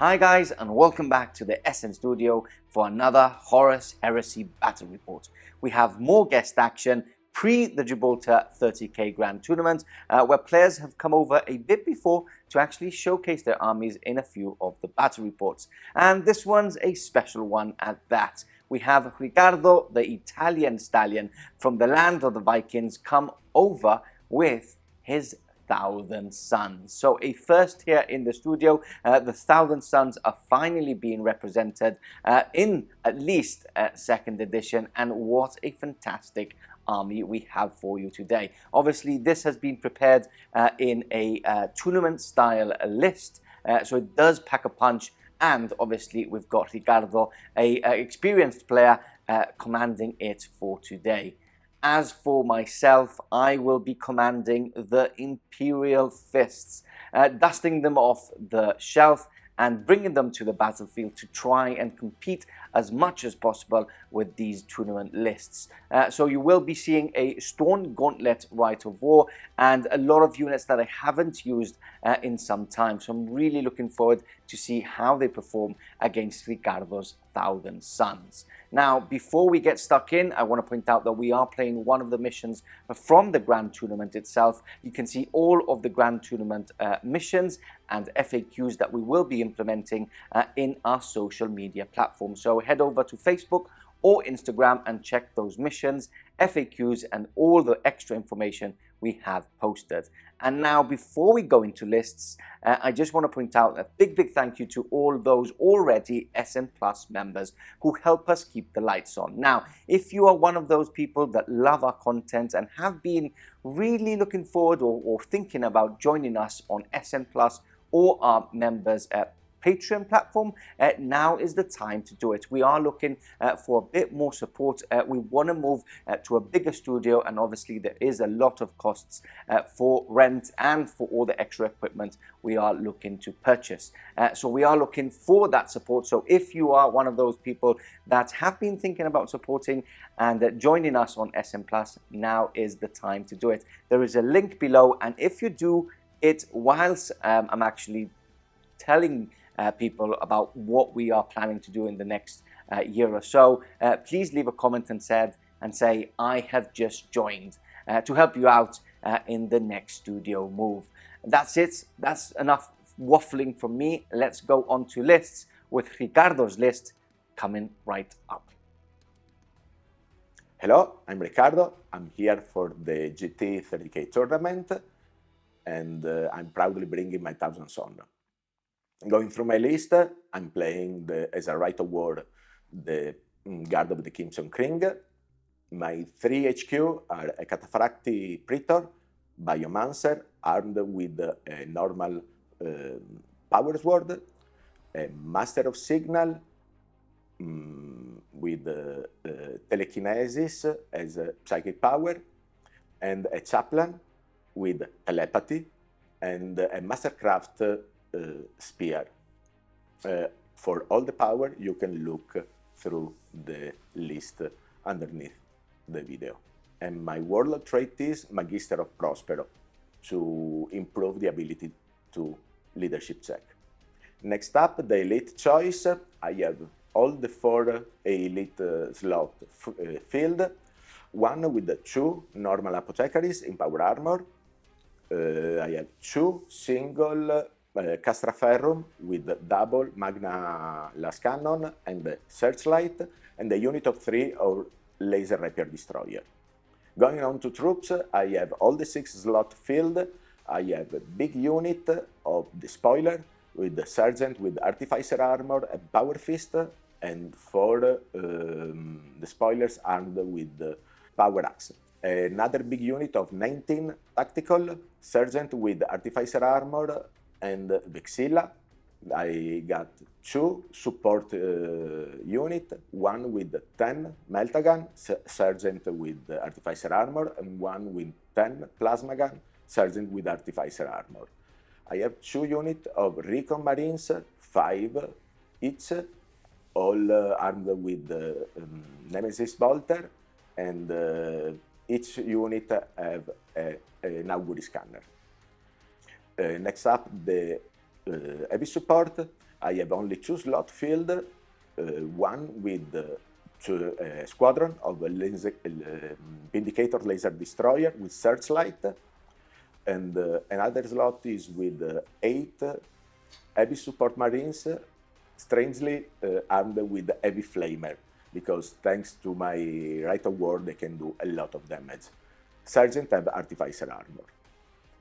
Hi guys, and welcome back to the SN Studio for another Horus Heresy battle report. We have more guest action pre the Gibraltar 30k Grand Tournament, where players have come over a bit before to actually showcase their armies in a few of the battle reports. And this one's a special one at that. We have Ricardo, the Italian stallion from the land of the Vikings, come over with his 1,000 Suns. So a first here in the studio. The 1,000 Suns are finally being represented in at least 2nd edition, and what a fantastic army we have for you today. Obviously this has been prepared in a tournament style list, so it does pack a punch, and obviously we've got Ricardo, a experienced player, commanding it for today. As for myself, I will be commanding the Imperial Fists, dusting them off the shelf and bringing them to the battlefield to try and compete as much as possible with these tournament lists. So you will be seeing a Stone Gauntlet Rite of War and a lot of units that I haven't used in some time. So I'm really looking forward to see how they perform against Ricardo's 1,000 Suns. Now, before we get stuck in, I want to point out that we are playing one of the missions from the Grand Tournament itself. You can see all of the Grand Tournament missions and FAQs that we will be implementing in our social media platforms. So head over to Facebook or Instagram and check those missions, FAQs, and all the extra information we have posted. And now, before we go into lists, I just want to point out a big thank you to all those already SN Plus members who help us keep the lights on. Now, if you are one of those people that love our content and have been really looking forward or thinking about joining us on SN Plus or our members at Patreon platform, now is the time to do it. We are looking for a bit more support. We want to move to a bigger studio, and obviously there is a lot of costs for rent and for all the extra equipment we are looking to purchase. So we are looking for that support. So if you are one of those people that have been thinking about supporting and joining us on SN Plus, now is the time to do it. There is a link below, and if you do it whilst I'm actually telling people about what we are planning to do in the next year or so, please leave a comment and say I have just joined to help you out in the next studio move. That's it. That's enough waffling from me. Let's go on to lists, with Ricardo's list coming right up. Hello, I'm Ricardo. I'm here for the GT 30k tournament, and I'm proudly bringing my 1,000 Suns. Going through my list, I'm playing as a Rite of War the Guard of the Crimson King. My 3 HQ are a Cataphractii Praetor, Biomancer, armed with a normal Power Sword, a Master of Signal with Telekinesis as a Psychic Power, and a Chaplain with Telepathy, and a Mastercraft Spear. For all the power, you can look through the list underneath the video. And my Warlord trait is Magister of Prospero, to improve the ability to leadership check. Next up, the elite choice. I have all the 4 elite slot filled, one with the 2 normal apothecaries in power armor. I have 2 single Castraferrum with double Magna Las Cannon and Searchlight, and a unit of 3 of Laser Rapier Destroyer. Going on to troops, I have all the 6 slots filled. I have a big unit of the Spoiler with the Sergeant with Artificer Armor and Power Fist, and 4 the Spoilers armed with the Power Axe. Another big unit of 19 Tactical, Sergeant with Artificer Armor and Vexilla. I got 2 support unit, one with 10 Meltagun, Sergeant with Artificer Armor, and one with 10 Plasma Gun, Sergeant with Artificer Armor. I have 2 units of Recon Marines, 5 each, all armed with Nemesis Bolter, and each unit have an Augury Scanner. Next up, the heavy support. I have only 2 slot filled, one with squadron of Vindicator Laser Destroyer with Searchlight, and another slot is with 8 heavy support Marines, strangely armed with heavy Flamer, because thanks to my Rite of War they can do a lot of damage. Sergeant have Artificer Armour.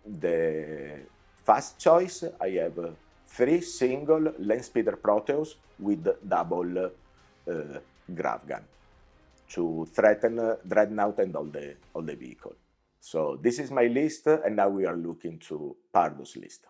The fast choice, I have 3 single Lance Speeder Proteus with double Grav Gun to threaten Dreadnought and all the vehicle. So this is my list, and now we are looking to Pardo's list.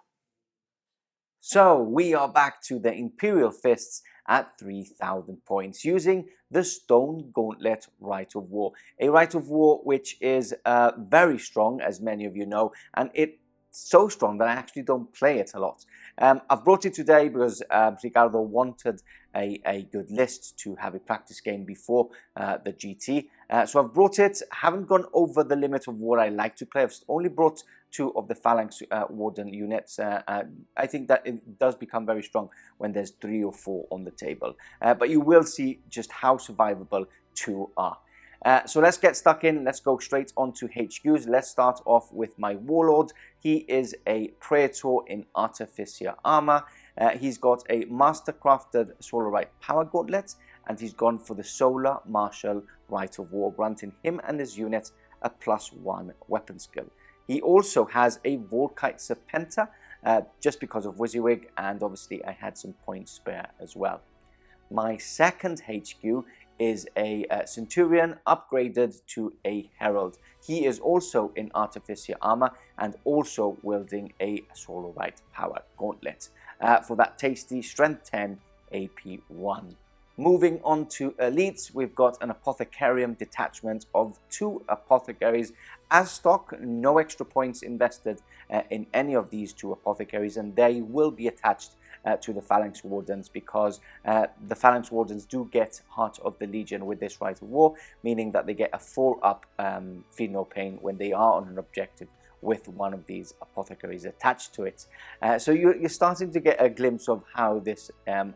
So we are back to the Imperial Fists at 3,000 points using the Stone Gauntlet Rite of War. A Rite of War which is very strong, as many of you know, and it's so strong that I actually don't play it a lot. I've brought it today because Ricardo wanted a good list to have a practice game before the GT. So I've brought it, haven't gone over the limit of what I like to play. I've only brought 2 of the Phalanx Warden units. I think that it does become very strong when there's 3 or 4 on the table. But you will see just how survivable 2 are. So let's get stuck in. Let's go straight on to HQs. Let's start off with my Warlord. He is a Praetor in Artificer Armour. He's got a master-crafted Solar Rite Power Gauntlet, and he's gone for the Solar Martial Rite of War, granting him and his unit a +1 weapon skill. He also has a Volkite Serpenta, just because of WYSIWYG, and obviously I had some points spare as well. My second HQ is a Centurion upgraded to a Herald. He is also in Artificer Armour and also wielding a Solar Rite Power Gauntlet for that tasty Strength 10 AP 1. Moving on to elites, we've got an Apothecarion detachment of 2 apothecaries. As stock, no extra points invested in any of these 2 apothecaries, and they will be attached to the Phalanx Wardens, because the Phalanx Wardens do get Heart of the Legion with this Rite of War, meaning that they get a 4-up Feel No Pain when they are on an objective with one of these apothecaries attached to it. So you're starting to get a glimpse of how this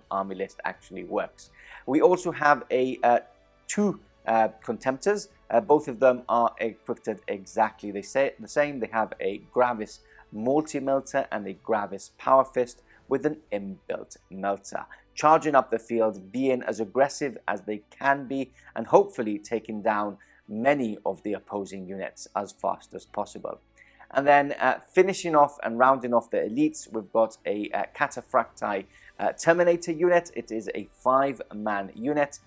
army list actually works. We also have 2 Contemptors. Both of them are equipped exactly the same. They have a Gravis Multi-Melter and a Gravis Power Fist with an inbuilt melter, charging up the field, being as aggressive as they can be, and hopefully taking down many of the opposing units as fast as possible. And then finishing off and rounding off the elites, we've got a Cataphractii Terminator unit. It is a 5-man unit.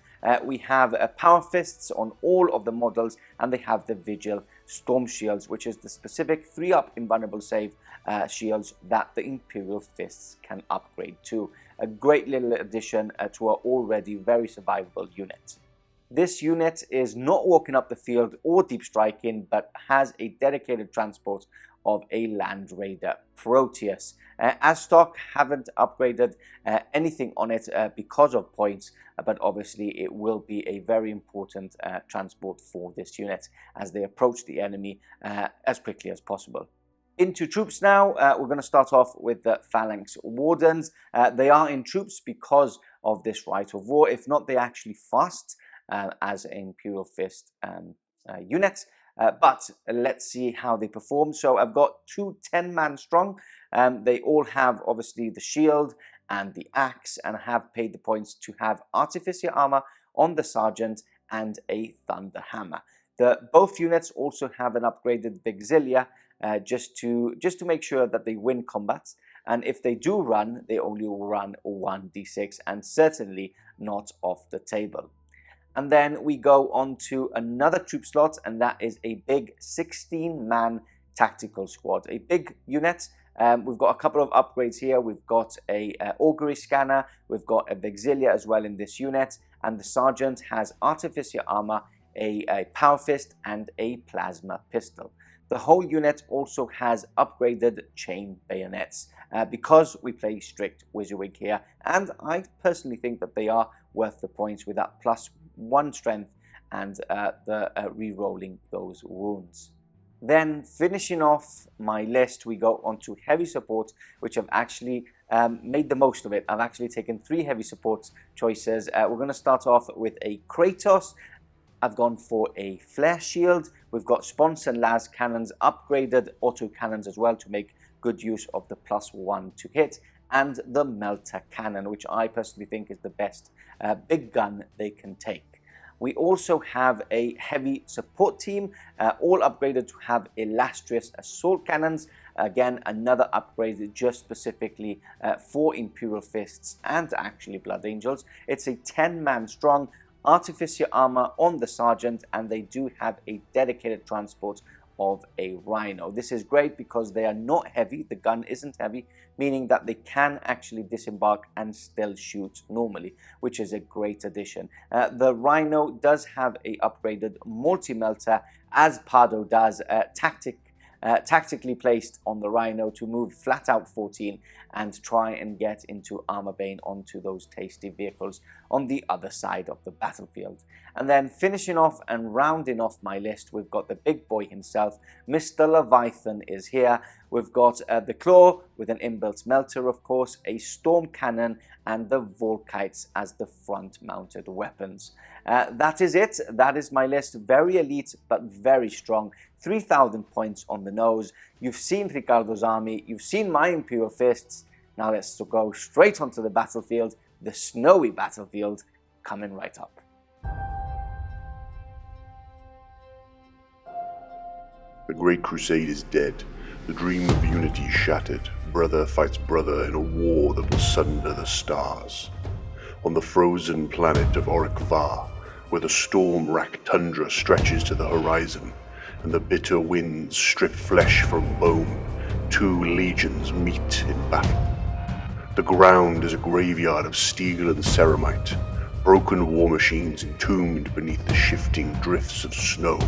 We have Power Fists on all of the models, and they have the Vigil Storm Shields, which is the specific 3-up invulnerable save shields that the Imperial Fists can upgrade to. A great little addition to our already very survivable unit. This unit is not walking up the field or deep striking, but has a dedicated transport of a Land Raider Proteus. As stock, haven't upgraded anything on it because of points, but obviously it will be a very important transport for this unit as they approach the enemy as quickly as possible. Into troops now, we're going to start off with the Phalanx Wardens. They are in troops because of this Rite of War. If not, they're actually fast as an Imperial Fist unit. But let's see how they perform. So I've got 2 10-man strong. They all have obviously the shield and the axe, and have paid the points to have Artificer Armour on the Sergeant and a Thunder Hammer. Both units also have an upgraded Vigilia, just to make sure that they win combats. And if they do run, they only will run 1d6, and certainly not off the table. And then we go on to another troop slot, and that is a big 16-man tactical squad. A big unit. We've got a couple of upgrades here. We've got a augury scanner. We've got a Vigilia as well in this unit. And the Sergeant has Artificer Armour, a Power Fist, and a Plasma Pistol. The whole unit also has upgraded chain bayonets because we play strict WYSIWYG here, and I personally think that they are worth the points with that +1 strength and the re-rolling those wounds. Then finishing off my list, we go on to heavy support, which I've actually made the most of it. I've actually taken 3 heavy support choices. We're going to start off with a Kratos. I've gone for a flare shield. We've got Spons and Las cannons, upgraded auto cannons as well to make good use of the +1 to hit, and the melter cannon, which I personally think is the best big gun they can take. We also have a heavy support team, all upgraded to have illustrious assault cannons. Again, another upgrade just specifically for Imperial Fists and actually Blood Angels. It's a 10-man strong Artificer armor on the Sergeant, and they do have a dedicated transport of a Rhino. This is great because they are not heavy, the gun isn't heavy, meaning that they can actually disembark and still shoot normally, which is a great addition. The Rhino does have a upgraded multi-melter, as Pardo does, tactically placed on the Rhino to move flat out 14 and try and get into Armor Bane onto those tasty vehicles on the other side of the battlefield. And then finishing off and rounding off my list, we've got the big boy himself, Mr. Leviathan is here. We've got the Claw with an inbuilt melter, of course, a Storm Cannon, and the Volkites as the front-mounted weapons. That is it. That is my list. Very elite, but very strong. 3,000 points on the nose. You've seen Ricardo's army. You've seen my Imperial Fists. Now let's go straight onto the battlefield, the snowy battlefield, coming right up. The Great Crusade is dead. The dream of unity is shattered. Brother fights brother in a war that will sunder the stars. On the frozen planet of Orikvar, where the storm-racked tundra stretches to the horizon, and the bitter winds strip flesh from bone, 2 legions meet in battle. The ground is a graveyard of steel and ceramite, broken war machines entombed beneath the shifting drifts of snow.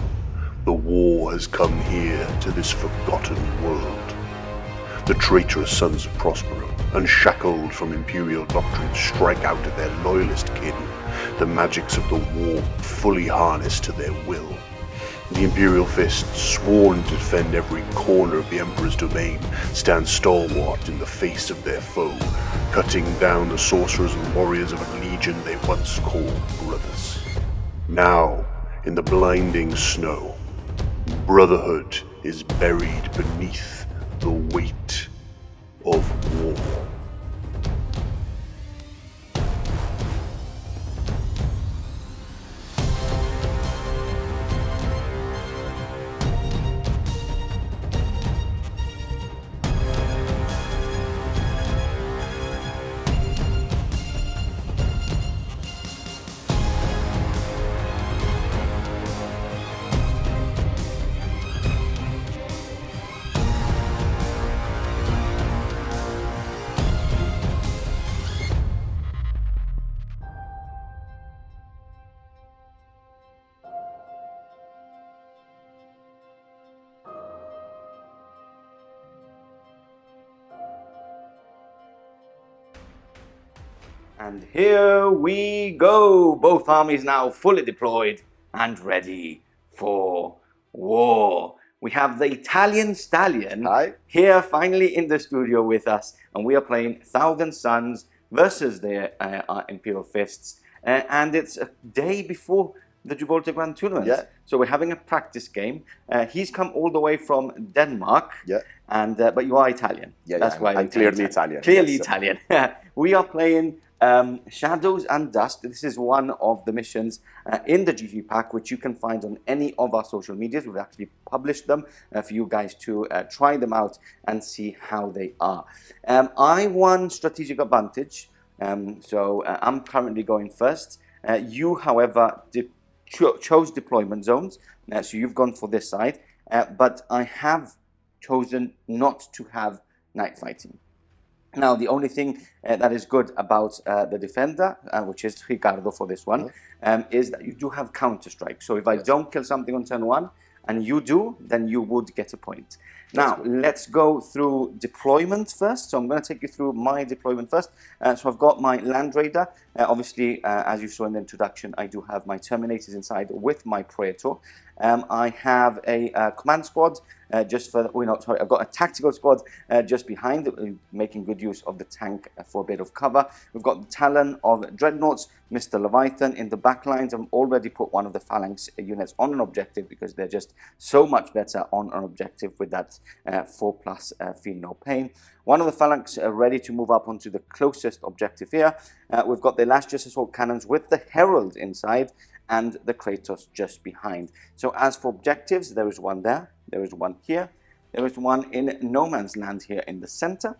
The war has come here to this forgotten world. The traitorous sons of Prospero, unshackled from Imperial doctrine, strike out at their loyalist kin, the magics of the war fully harnessed to their will. The Imperial Fists, sworn to defend every corner of the Emperor's domain, stand stalwart in the face of their foe, cutting down the sorcerers and warriors of a legion they once called brothers. Now, in the blinding snow, brotherhood is buried beneath the weight of war. And here we go. Both armies now fully deployed and ready for war. We have the Italian Stallion here finally in the studio with us, and we are playing Thousand Suns versus the Imperial Fists. And it's a day before the Gibraltar Grand Tournament. Yeah. So we're having a practice game. He's come all the way from Denmark. Yeah. And but you are Italian. Yeah, that's why I'm clearly Italian. Clearly Yes. Italian. We are playing Shadows and Dust. This is one of the missions in the GG pack, which you can find on any of our social medias. We've actually published them for you guys to try them out and see how they are. I won strategic advantage, so I'm currently going first. You, however, chose deployment zones, so you've gone for this side, but I have chosen not to have night fighting. Now, the only thing that is good about the defender, which is Ricardo for this one, is that you do have counter-strike. So if I don't kill something on turn 1, and you do, then you would get a point. Now, let's go through deployment first. So I'm going to take you through my deployment first. So I've got my Land Raider. Obviously, as you saw in the introduction, I do have my Terminators inside with my Praetor. I have a command squad just for, I've got a tactical squad just behind, making good use of the tank for a bit of cover. We've got the Talon of Dreadnoughts, Mr. Leviathan in the back lines. I've already put one of the Phalanx units on an objective because they're just so much better on an objective with that 4+ feel no pain. One of the Phalanx ready to move up onto the closest objective here. We've got the Illustrious Assault Cannons with the Herald inside and the Kratos just behind. So as for objectives, there is one there, there is one here, there is one in no man's land here in the center,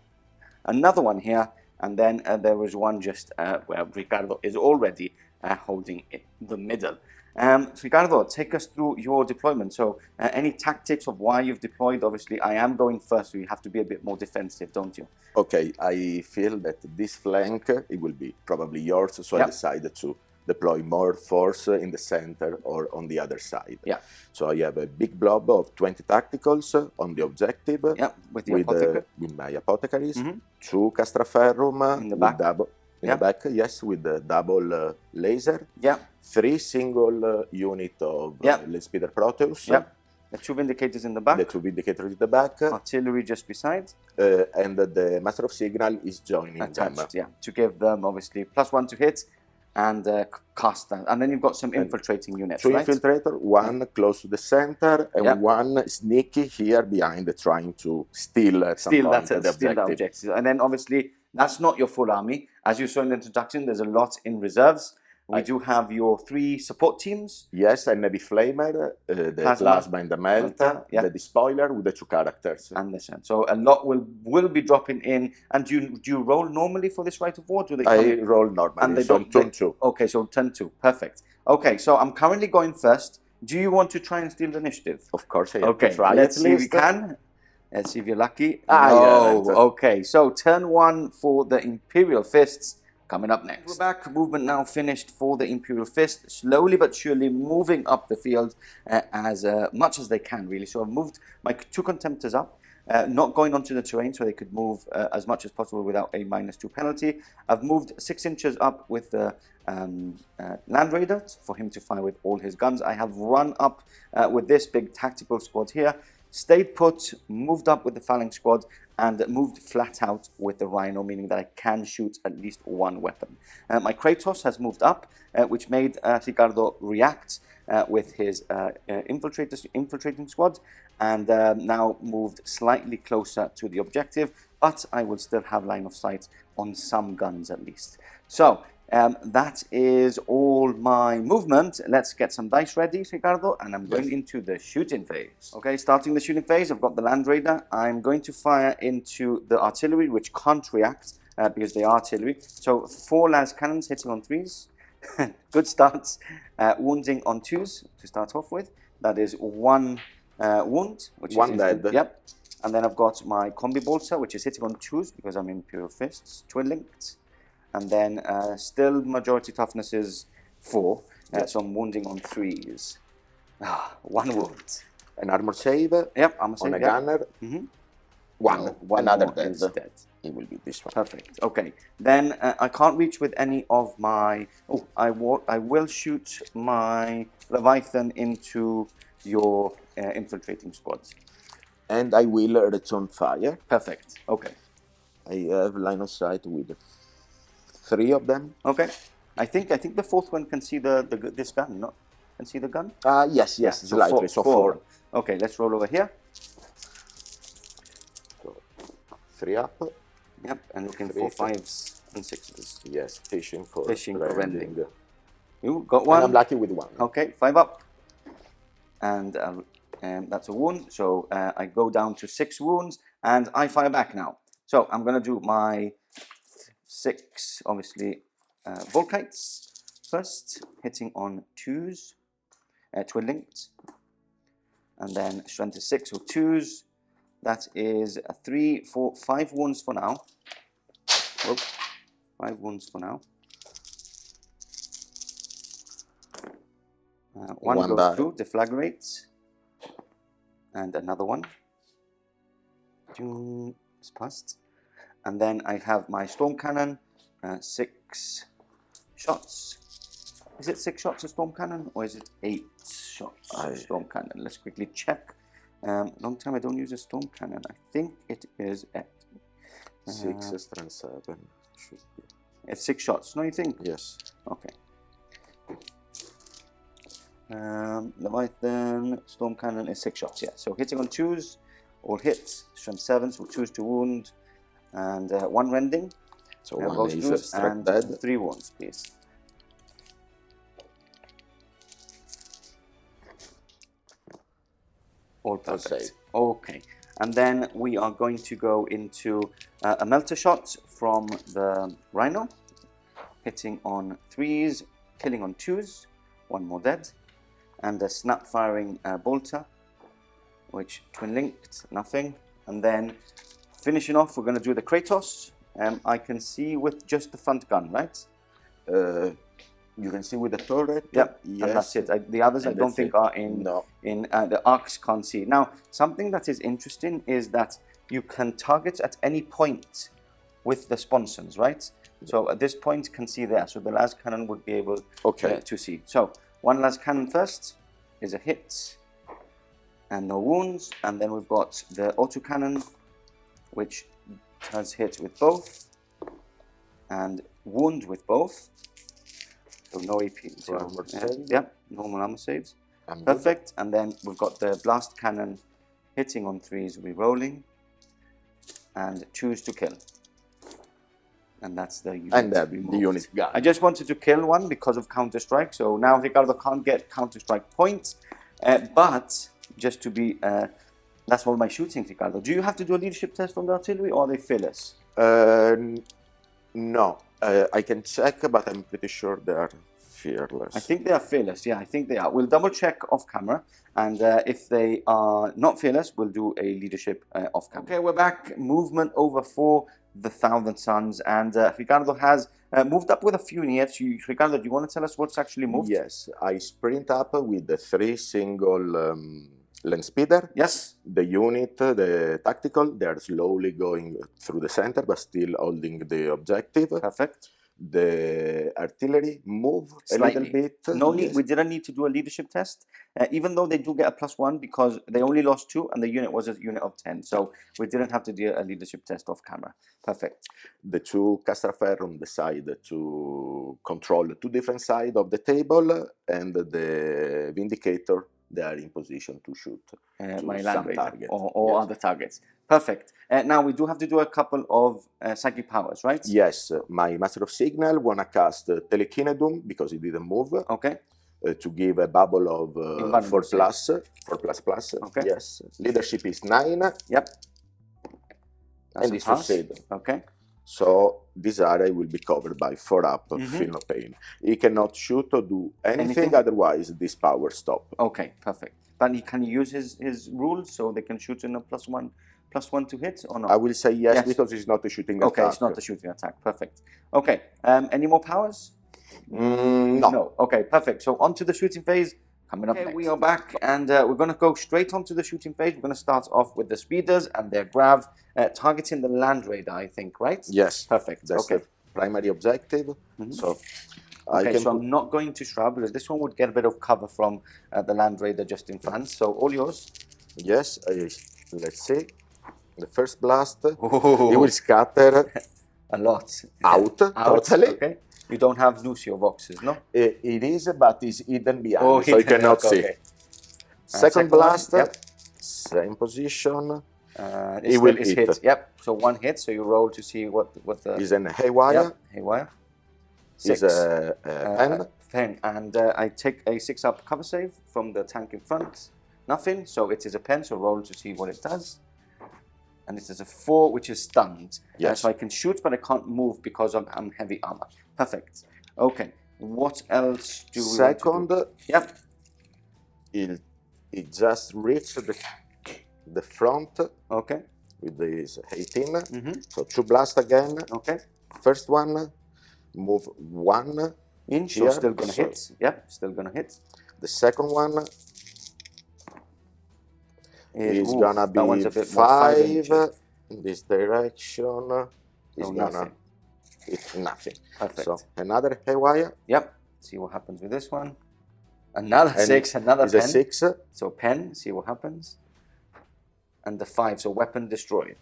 another one here, and then there is one just where Ricardo is already holding in the middle. So Ricardo, take us through your deployment. So any tactics of why you've deployed? Obviously, I am going first, so you have to be a bit more defensive, don't you? Okay, I feel that this flank, it will be probably yours, so I decided to deploy more force in the center or on the other side. Yeah. So I have a big blob of 20 tacticals on the objective. Yeah, with the with my apothecaries, 2 castraferrum in the back. In the back, yes, with the double laser. Yeah. 3 single unit of Land Speeder Proteus. Yeah. The 2 Vindicators in the back. The 2 Vindicators in the back. Artillery just beside. And the Master of Signal is joining them. Yeah, to give them obviously +1 to hit and cast that. And then you've got some infiltrating units, 2 right? infiltrator, 1 close to the center, and 1 sneaky here behind, trying to steal the objective. And then obviously that's not your full army. As you saw in the introduction, there's a lot in reserves. We do have your 3 support teams. Yes, and maybe Flamer, the Plasma and the Melta, the Despoiler with the 2 characters. And this one. So a lot will be dropping in. And do you roll normally for this Rite of War? Do they I roll normally, and they don't turn 2. Okay, so turn 2. Perfect. Okay, so I'm currently going first. Do you want to try and steal the initiative? Of course I have to try. Let's see if we can. Let's see if you're lucky. Okay, so turn 1 for the Imperial Fists. Coming up next. We're back. Movement now finished for the Imperial Fist. Slowly but surely moving up the field as much as they can, really. So I've moved my 2 Contemptors up, not going onto the terrain so they could move as much as possible without a -2 penalty. I've moved 6 inches up with the Land Raider for him to fire with all his guns. I have run up with this big tactical squad here, stayed put, moved up with the Phalanx squad, and moved flat out with the Rhino, meaning that I can shoot at least 1 weapon. My Kratos has moved up, which made Ricardo react with his infiltrating squad, and now moved slightly closer to the objective, but I will still have line of sight on some guns at least. So that is all my movement. Let's get some dice ready, Ricardo, and I'm going into the shooting phase. Okay, starting the shooting phase, I've got the Land Raider. I'm going to fire into the artillery, which can't react because they are artillery. So 4 las cannons hitting on 3s. Good starts. Wounding on 2s to start off with. That is 1 wound, which 1 dead. Yep. And then I've got my Combi-Bolter, which is hitting on 2s because I'm Imperial Fists, twin linked. And then still majority toughness is 4, so I'm wounding on 3s. 1 wound. An armor save. Yep, armor save. On a gunner. 1. Another dead. Dead. It will be this one. Perfect. Okay. Then I can't reach with any of my. Oh, I will shoot my Leviathan into your infiltrating squads. And I will return fire. Perfect. Okay. I have line of sight with 3 of them. Okay. I think the 4th one can see this gun, no? Can see the gun? Yes, slightly. So 4. Okay, let's roll over here. So 3 up. Yep, and looking for 5s and 6s. Yes, fishing for rending. You got 1. And I'm lucky with 1. Okay, 5 up. And that's a wound. So I go down to 6 wounds, and I fire back now. So I'm going to do my 6, obviously, Volkites first, hitting on 2s, twin linked, and then strength is 6 with 2s. That is 3, 4, 5 wounds for now. Oh, 5 wounds for now. 1 goes through, deflagrates, and another one. It's passed. And then I have my storm cannon, 6 shots, Is it 6 shots of storm cannon or is it 8 shots of storm cannon? Let's quickly check. Long time I don't use a storm cannon. I think it is at 6 strength 7. Should be. It's 6 shots. No, you think? Yes. Okay. Leviathan storm cannon is 6 shots. Yeah. So hitting on 2s, all hits. Strength 7, so 2s to wound, and 1 rending. So 1 is strike dead. 3 wounds, please. All perfect. Okay, and then we are going to go into a melter shot from the Rhino, hitting on 3s, killing on 2s, 1 more dead, and a snap firing bolter, which twin linked, nothing, and then finishing off, we're going to do the Kratos. I can see with just the front gun, right? You can see with the turret. Yep, yes. and that's it. The others I don't think are in. No. In the arcs can't see. Now, something that is interesting is that you can target at any point with the sponsons, right? So at this point, can see there. So the las cannon would be able to see. So 1 las cannon first is a hit and no wounds, and then we've got the auto cannon, which does hit with both and wound with both. So no AP. So armor save. Yeah, normal armor saves. Perfect. And then we've got the blast cannon hitting on 3s, re-rolling, and 2s to kill. And that's the unit. And the unit gun. I just wanted to kill one because of Counter-Strike. So now Ricardo can't get Counter-Strike points. But just to be, that's all my shooting, Ricardo. Do you have to do a leadership test on the artillery, or are they fearless? No. I can check, but I'm pretty sure they are fearless. I think they are fearless. Yeah, I think they are. We'll double check off camera, and if they are not fearless, we'll do a leadership off camera. Okay, we're back. Movement over for the Thousand Suns, and Ricardo has moved up with a few units. Ricardo, do you want to tell us what's actually moved? Yes, I sprint up with the 3 single land speeder. Yes. The unit, the tactical, they are slowly going through the center, but still holding the objective. Perfect. The artillery move Slightly. A little bit. No need. We didn't need to do a leadership test, even though they do get a +1 because they only lost 2 and the unit was a unit of 10. So we didn't have to do a leadership test off camera. Perfect. The 2 Castrafer on the side to control 2 different sides of the table, and the Vindicator, they are in position to shoot my land raider target. or other targets. Perfect. Now we do have to do a couple of psychic powers, right? Yes, my Master of Signal wanna cast Telekinesis because he didn't move. Okay. To give a bubble of 4++. Okay. Yes. Leadership is 9. Yep. That's and it's succeed. Okay. So this area will be covered by 4 up, feel no pain. He cannot shoot or do anything? Otherwise this power stop. Okay, perfect. But can he use his rules so they can shoot in a +1 to hit or not? I will say yes, because it's not a shooting attack. Okay, it's not a shooting attack. Perfect. Okay. Any more powers? No. No. Okay, perfect. So on to the shooting phase. Coming up next. We are back, and we're going to go straight onto the shooting phase. We're going to start off with the speeders and their grav, targeting the land raider, I think, right? Yes. Perfect. That's the primary objective. So so I'm not going to Shroud because this one would get a bit of cover from the land raider just in front. So all yours. Yes. Let's see. The first blast, it will scatter a lot. Out, totally. Okay. You don't have Lucio boxes, no? It is, but it's hidden behind, so you cannot see. Second blast, same position. It will hit. Yep. So 1 hit. So you roll to see what the is an haywire. Yep. Haywire. 6. Is a pen. Pen, and I take a 6 up cover save from the tank in front. Nothing. So it is a pen. So roll to see what it does. And it is a 4, which is stunned. Yes. So I can shoot, but I can't move because I'm heavy armor. Perfect. Okay. What else do we Second, want to do? it just reached the front. Okay. With this 18. So 2 blasts again. Okay. First one, move 1 inch. So still gonna hit. Yep. Still gonna hit. The second one is gonna be 5 in this direction. Is gonna hit nothing. Perfect. So another haywire. Yep. See what happens with this one. Another And 6, another it's pen. a 6. So pen, see what happens. And the 5, so weapon destroyed.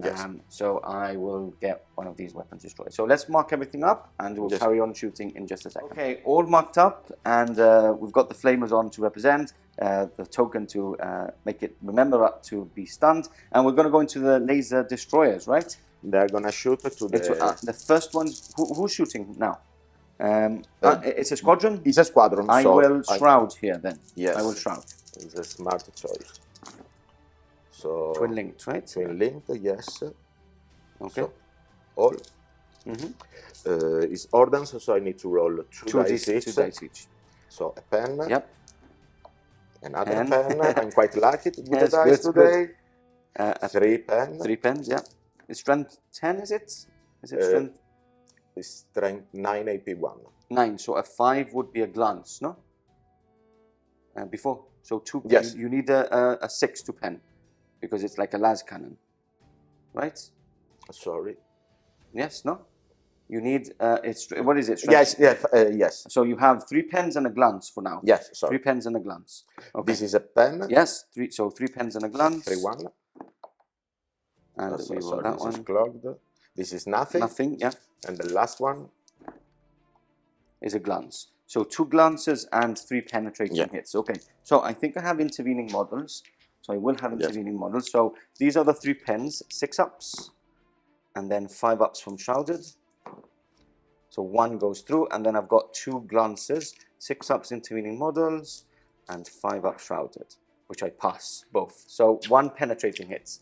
Yes. So I will get one of these weapons destroyed. So let's mark everything up and we'll carry on shooting in just a second. Okay, all marked up, and we've got the flamers on to represent, the token to make it remember to be stunned. And we're going to go into the laser destroyers, right? They're gonna shoot to The first one, who's shooting now? It's a squadron? It's a squadron. I so will shroud here then. Yes. I will shroud. It's a smart choice. So Twin linked, right? twin linked, yes. Okay. So, all. Is ordnance, so I need to roll 2 dice each. 2 dice each. So a pen. Yep. Another pen. I'm quite lucky with Yes, the dice good, today. good. 3 pen. 3 pens, yeah. It's strength 10, is it? Is it strength? It's strength 9 AP1. 9, so a 5 would be a glance, no? Before, so 2. Yes. You need a 6 to pen, because it's like a las cannon, right? Sorry. Yes, no? You need, what is it? Yes, yes. So you have 3 pens and a glance for now. Yes, 3 sorry. pens and a glance. Okay. This is a pen. Yes, 3 pens and a glance. 3-1. And we will Sorry, that this one. is clogged. This is nothing. Nothing, yeah. And the last one is a glance. So 2 glances and 3 penetrating hits. Okay, so I think I have intervening models. So I will have intervening models. So these are the 3 pens, 6 ups, and then 5 ups from shrouded. So 1 goes through, and then I've got 2 glances, 6 ups intervening models, and 5 up shrouded, which I pass both. So 1 penetrating hits.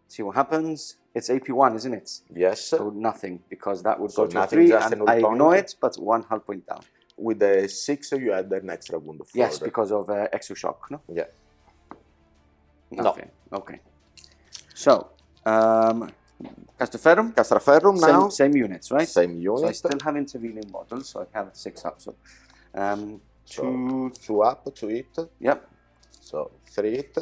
See what happens? It's AP1, isn't it? Yes. So nothing, because that would So go to nothing, 3, just and an I hull ignore point. it, but 1 hull point down. With the 6, you had an extra wound. Yes, because of exoshock, no? Yeah. Nothing. No. Okay. So, Castaferrum? Castaferrum now. Same units, right? Same unit. So I still have intervening models, so I have 6 up. So, 2 up to it. Yep. So 3 hit.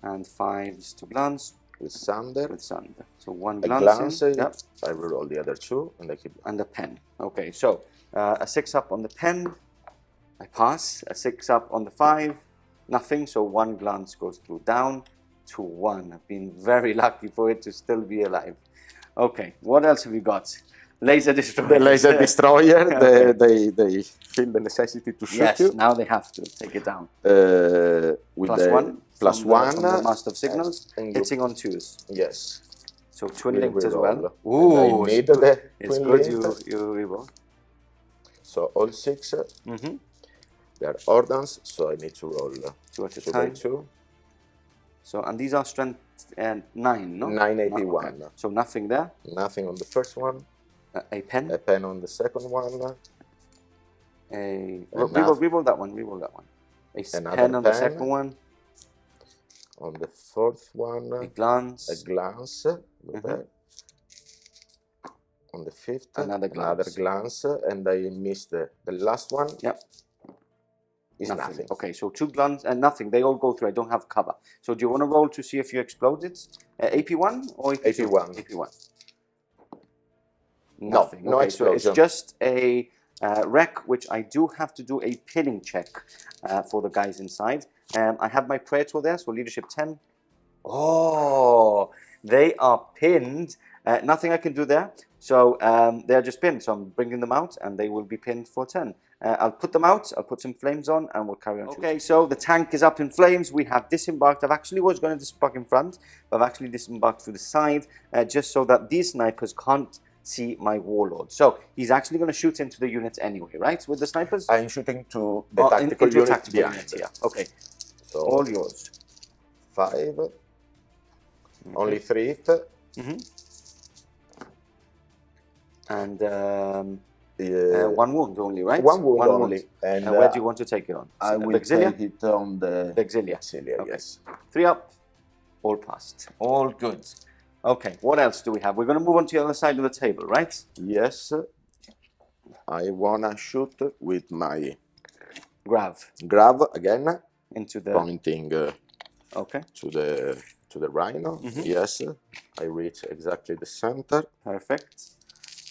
And 5s to glance. With Sander. With Sander. So 1 a glance. glance. Yep. I will roll the other 2 and I keep. And a pen. Okay, so a 6 up on the pen. I pass. A 6 up on the 5. Nothing. So 1 glance goes through down to 1. I've been very lucky for it to still be alive. Okay, what else have you got? Laser destroyer. The laser destroyer. Okay. They feel the necessity to shoot yes, you. now they have to take it down. With Plus the 1. Plus From 1. the Master of Signals. and Hitting on 2s. Yes. So twin linked as well. Ooh, I need the it's twin good linked. you reroll. So all 6. They are ordnance, so I need to roll 2 at a 2 by time. 2. So, and these are strength 9, no? 9 AP1. Okay. So nothing there. Nothing on the first one. A pen. A pen on the second one. Reroll that one. Reroll that one. Another pen on the pen. second one. On the fourth one. A glance. A glance. There. On the fifth. Another glance. And I missed the last one. Yep. Is nothing. Okay, so 2 glance and nothing. They all go through. I don't have cover. So do you want to roll to see if you explode it? AP1 or AP2? AP1. AP1. No, Nothing. no okay, explosion. So it's just a wreck, which I do have to do a pinning check for the guys inside. I have my Praetor there, so leadership 10. Oh, they are pinned. Nothing I can do there. So they're just pinned. So I'm bringing them out, and they will be pinned for 10. I'll put them out, I'll put some flames on, and we'll carry on. Okay, so the tank is up in flames. We have disembarked. I've actually was going to disembark in front, but I've actually disembarked to the side, just so that these snipers can't see my Warlord. So he's actually going to shoot into the units anyway, right? With the snipers? I'm shooting to the tactical into a unit tactical behind. unit, yeah. Okay, So all yours. 5. Okay. Only 3 hit. And 1 wound only, right? 1 wound only. And where do you want to take it on? I will Auxilia? take it on the Auxilia. Auxilia, Okay. yes. 3 up, all passed, all good. Okay, what else do we have? We're going to move on to the other side of the table, right? Yes. I wanna shoot with my Grav grav again, into the. pointing Okay, to the rhino. Yes, I reach exactly the center. perfect.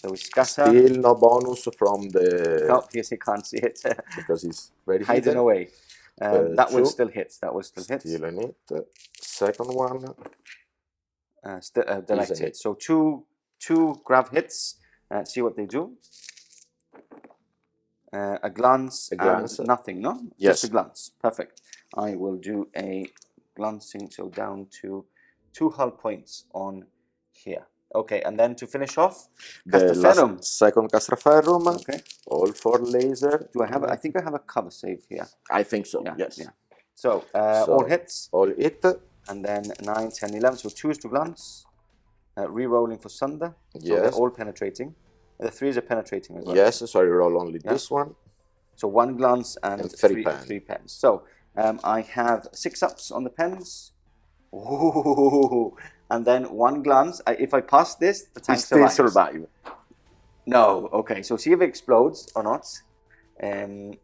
So we scatter. Still no bonus from the... Oh, yes, you can't see it. because it's very hiding hidden. away. That will 2. still hit. That will still hit. Still in it. Second one. Still delight hit. So two grav hits. See what they do. A glance. And nothing. No. Yes. Just a glance. Perfect. I will do a glancing. So down to 2 hull points on here. Okay, and then to finish off, Cataphractii. Second Cataphractii. Okay. All 4 laser. Do I have? I think I have a cover save here. I think so. Yeah, Yes. Yeah. So, all hits. All hit. And then 9, 10, 11. So 2 is to glance. Re-rolling for Sunder. So Yes. they're all penetrating. The 3s are penetrating as well. Yes. So I roll only this one. So 1 glance and 3 pens. So I have 6 ups on the pens. Ooh. And then 1 glance. If I pass this, the tank survive. No. Okay. So see if it explodes or not. And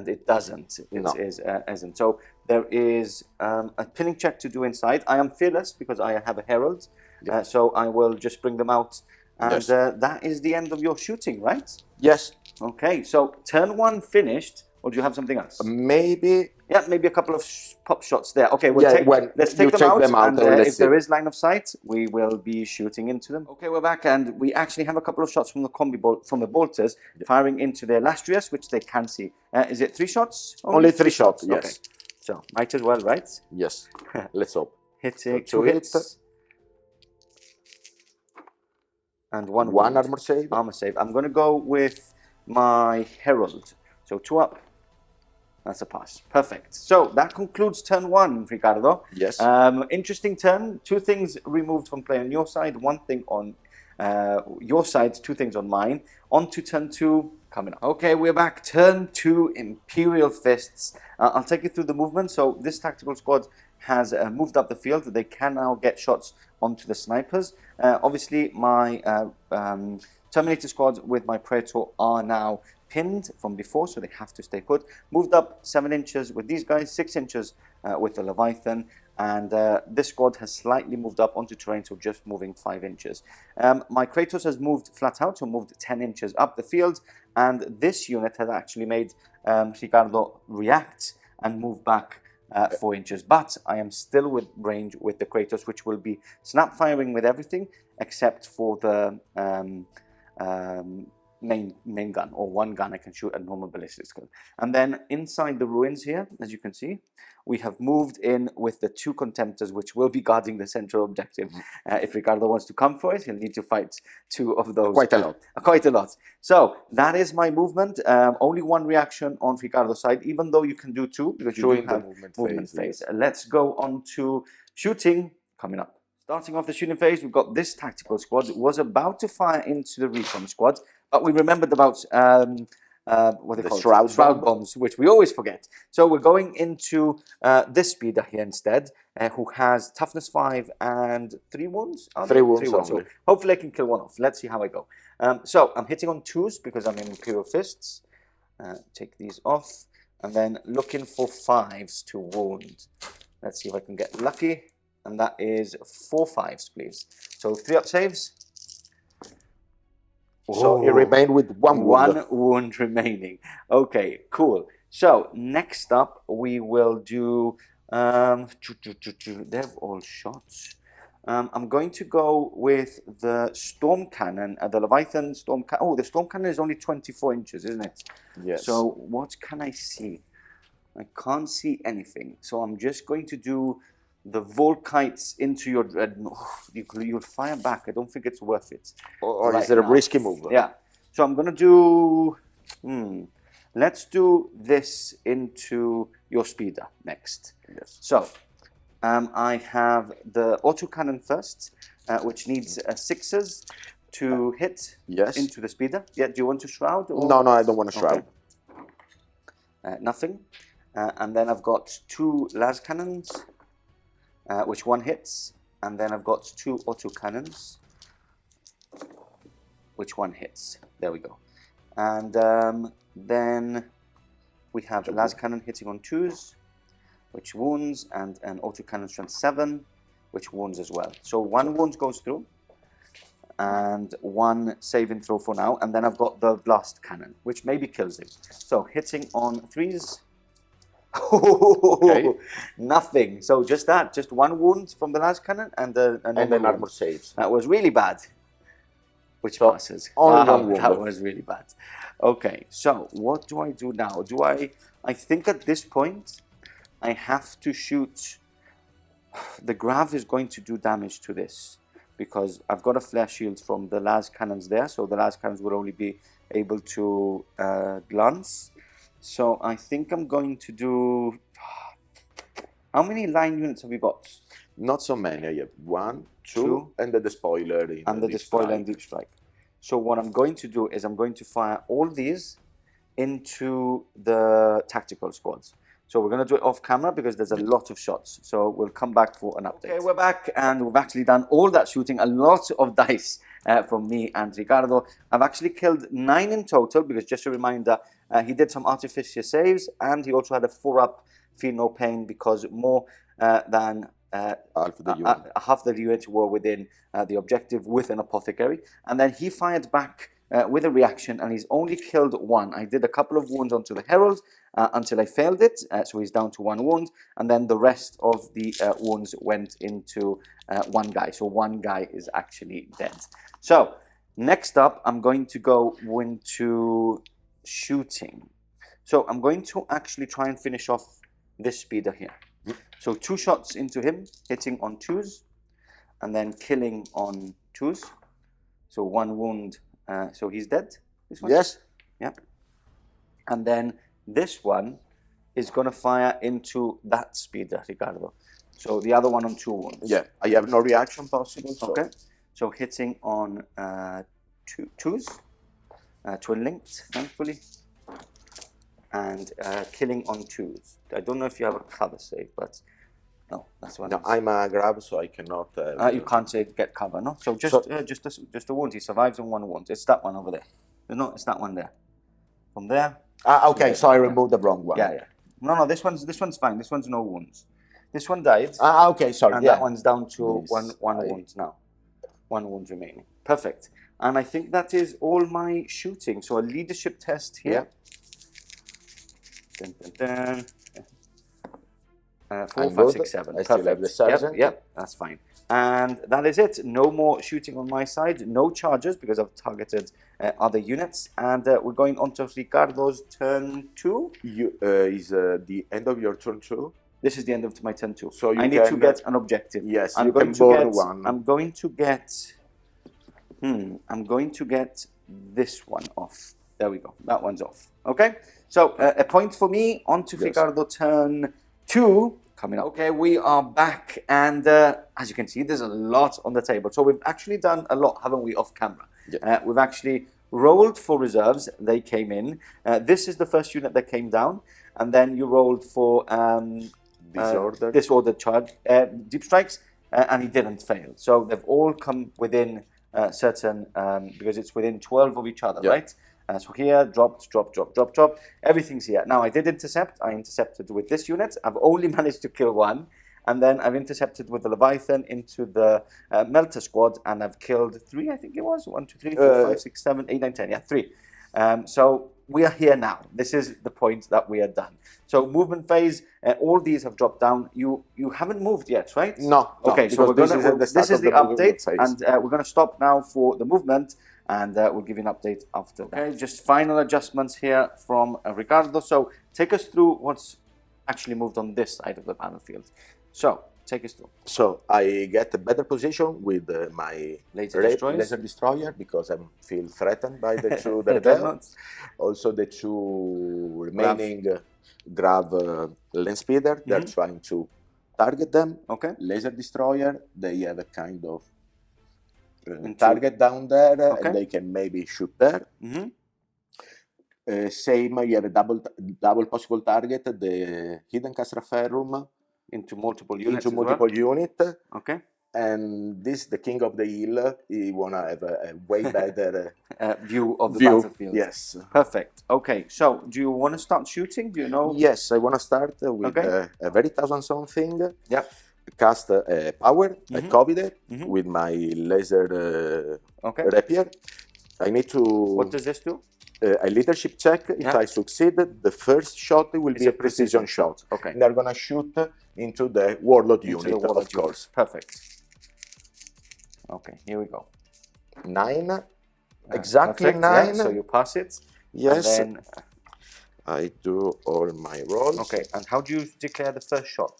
it doesn't. Isn't. So there is a pinning check to do inside. I am fearless because I have a herald. Yeah. So I will just bring them out. And Yes. that is the end of your shooting, right? Yes. Okay. So turn 1 finished. Or do you have something else? Maybe. Yeah, maybe a couple of pop shots there. Okay, let's take them out. And if there is line of sight, we will be shooting into them. Okay, we're back, and we actually have a couple of shots from the from the bolters firing into their illustrious, which they can see. Is it 3 shots? Only 3 shots. Yes. Okay. So might as well, right? Yes. Let's hope. Hitting so 2 hits. And one armor save. Armor save. I'm going to go with my herald. So 2 up. That's a pass. Perfect. So that concludes turn 1, Ricardo. Yes. Interesting turn. 2 things removed from play on your side, 1 thing on your side, 2 things on mine. On to turn 2 coming up. Okay, we're back. Turn 2, Imperial Fists. I'll take you through the movement. So this tactical squad has moved up the field. They can now get shots onto the snipers. Obviously, my Terminator squad with my Praetor are now pinned from before, so they have to stay put. Moved up 7 inches with these guys, 6 inches with the Leviathan, and this squad has slightly moved up onto terrain, so just moving 5 inches. My Kratos has moved flat out, so moved 10 inches up the field, and this unit has actually made Ricardo react and move back 4 inches, but I am still with range with the Kratos, which will be snap firing with everything except for the main gun, or 1 gun I can shoot at normal ballistic skill. And then inside the ruins here, as you can see, we have moved in with the 2 contemptors, which will be guarding the central objective. If Ricardo wants to come for it, he'll need to fight 2 of those. Quite a lot. Quite a lot. So that is my movement. Only 1 reaction on Ricardo's side, even though you can do 2 because you do have movement phase. Let's go on to shooting coming up. Starting off the shooting phase, we've got this tactical squad. It was about to fire into the recon squad, but we remembered about what they call shroud bombs, which we always forget. So we're going into this speeder here instead, who has toughness 5 and 3 wounds. 3 wounds. So hopefully I can kill 1 off. Let's see how I go. So I'm hitting on 2s because I'm in Imperial Fists. Take these off, and then looking for 5s to wound. Let's see if I can get lucky. And that is 4 5s, please. So 3 up saves. So you remain with 1 wound. 1 wound remaining. Okay, cool. So next up, we will do. They're all shots. I'm going to go with the Storm Cannon, the Leviathan Storm Cannon. Oh, the Storm Cannon is only 24 inches, isn't it? Yes. So what can I see? I can't see anything. So I'm just going to do the Volkites into your dreadnought. You'll fire back. I don't think it's worth it. Or is it a risky move? Yeah. So I'm going to do... Let's do this into your speeder next. Yes. So I have the autocannon first, which needs 6s to hit into the speeder. Yeah, do you want to shroud? Or? No, I don't want to shroud. Okay. Nothing. And then I've got 2 las cannons. Which 1 hits, and then I've got 2 autocannons, which 1 hits. There we go. And then we have the las cannon hitting on 2s, which wounds, and an autocannon strength 7, which wounds as well. So 1 wound goes through. and 1 saving throw for now, and then I've got the blast cannon, which maybe kills him. So hitting on 3s. Okay. Nothing. So just that, just 1 wound from the last cannon and then armor saves. That was really bad. Which So passes. only Wow, 1 wound. that was really bad. Okay, so what do I do now? I think at this point I have to shoot. The grav is going to do damage to this because I've got a flare shield from the las cannons there, so the las cannons will only be able to glance. So I think I'm going to do. How many line units have you got? Not so many. I have 1, 2, and the spoiler. And the despoiler and deep strike. So what I'm going to do is I'm going to fire all these into the tactical squads. So we're going to do it off camera because there's a lot of shots. So we'll come back for an update. Okay, we're back and we've actually done all that shooting, a lot of dice from me and Ricardo. I've actually killed 9 in total because, just a reminder, he did some Artificer saves and he also had a 4-up Feel No Pain because more than half the units were within the objective with an Apothecary. And then he fired back with a reaction and he's only killed 1. I did a couple of wounds onto the Herald until I failed it, so he's down to 1 wound, and then the rest of the wounds went into 1 guy, so 1 guy is actually dead. So next up I'm going to go into shooting. So I'm going to actually try and finish off this speeder here. So 2 shots into him, hitting on 2s, and then killing on 2s. So 1 wound, so he's dead. This one? Yes. Yeah. And then this one is going to fire into that speeder, Ricardo. So the other one on 2 wounds. Yeah, I have no reaction possible. So. Okay. So hitting on 2s, twin linked, thankfully. And killing on 2s. I don't know if you have a cover save, but no, that's one. No, I'm a grab, so I cannot. You can't say get cover, no. So just a wound. He survives on 1 wound. It's that one over there. No, it's that one there. From there. Okay. So I removed the wrong one. Yeah. No. This one's fine. This one's no wounds. This one died. Okay. Sorry. And that one's down to one wound now. 1 wound remaining. Perfect. And I think that is all my shooting. So a leadership test here. Dun, dun, dun. 4, 5, 6, 7. I still have the sergeant. Yep, that's fine. And that is it. No more shooting on my side. No charges because I've targeted other units. And we're going on to Ricardo's turn 2. Is the end of your turn 2? This is the end of my turn 2. So I need to get an objective. Yes, I'm going to get this one off. There we go. That one's off. Okay. So a point for me. On to Ricardo turn 2 coming up. Okay, we are back, and as you can see, there's a lot on the table. So we've actually done a lot, haven't we, off camera? Yeah. We've actually rolled for reserves. They came in. This is the first unit that came down, and then you rolled for disordered charge deep strikes, and he didn't fail. So they've all come within certain because it's within 12 of each other, right? So here, drop. Everything's here. Now, I did intercept. I intercepted with this unit. I've only managed to kill 1. And then I've intercepted with the Leviathan into the Melter squad. And I've killed 3, I think it was. 1, 2, 3, 4, 5, 6, 7, 8, 9, 10. Yeah, 3. So we are here now. This is the point that we are done. So movement phase, all these have dropped down. You haven't moved yet, right? No. Okay, so this is the update. And we're going to stop now for the movement. And we'll give you an update after that. Okay, just final adjustments here from Ricardo. So take us through what's actually moved on this side of the battlefield. So take us through. So I get a better position with my laser destroyer because I feel threatened by the 2 rebels. Also the 2 remaining grav land speeder. They're trying to target them. Okay. Laser destroyer. They have a kind of target down there, and they can maybe shoot there. Same, you have a double possible target, the hidden Castraferrum into multiple units. Okay. And this, the king of the hill, he wanna have a way better view of the battlefield. Yes. Perfect. Okay. So, do you want to start shooting? Do you know? Yes, I want to start with a very 1000 something. Yeah. cast a power, a Corvidae, Mhm. with my laser Okay. rapier. I need to... What does this do? A leadership check. If Yeah. I succeed, the first shot will It's be a a precision shot. Okay. And they're gonna shoot into the Warlord Into unit, the Warlord of course. unit. Perfect. Okay, here we go. 9. Exactly Perfect, 9. Yeah, so you pass it. Yes. And then, I do all my rolls. okay, and how do you declare the first shot?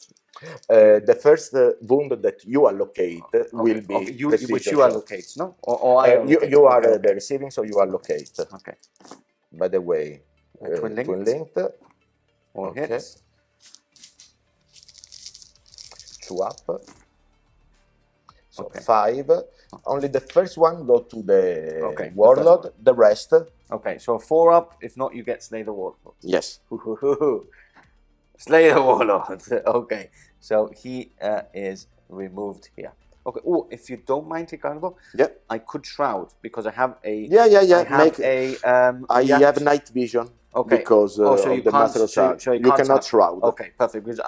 The first wound that you allocate will be which you shot. allocate, no? Or I allocate? You are Okay, the receiving, so you allocate. Okay. By the way, Twin linked. All Okay. hits. 2 up. So Okay. 5. Only the first one go to the Okay, Warlord. The rest. Okay, so 4 up. If not, you get Slay the Warlord. Yes. Slay the Warlord. Okay, so he is removed here. Okay. Oh, if you don't mind, Ricardo, I could shroud because I have a. Yeah. I have I have night vision. Okay. Because so of you the can't. Master of Arts. So you cannot shroud. Okay, perfect. Because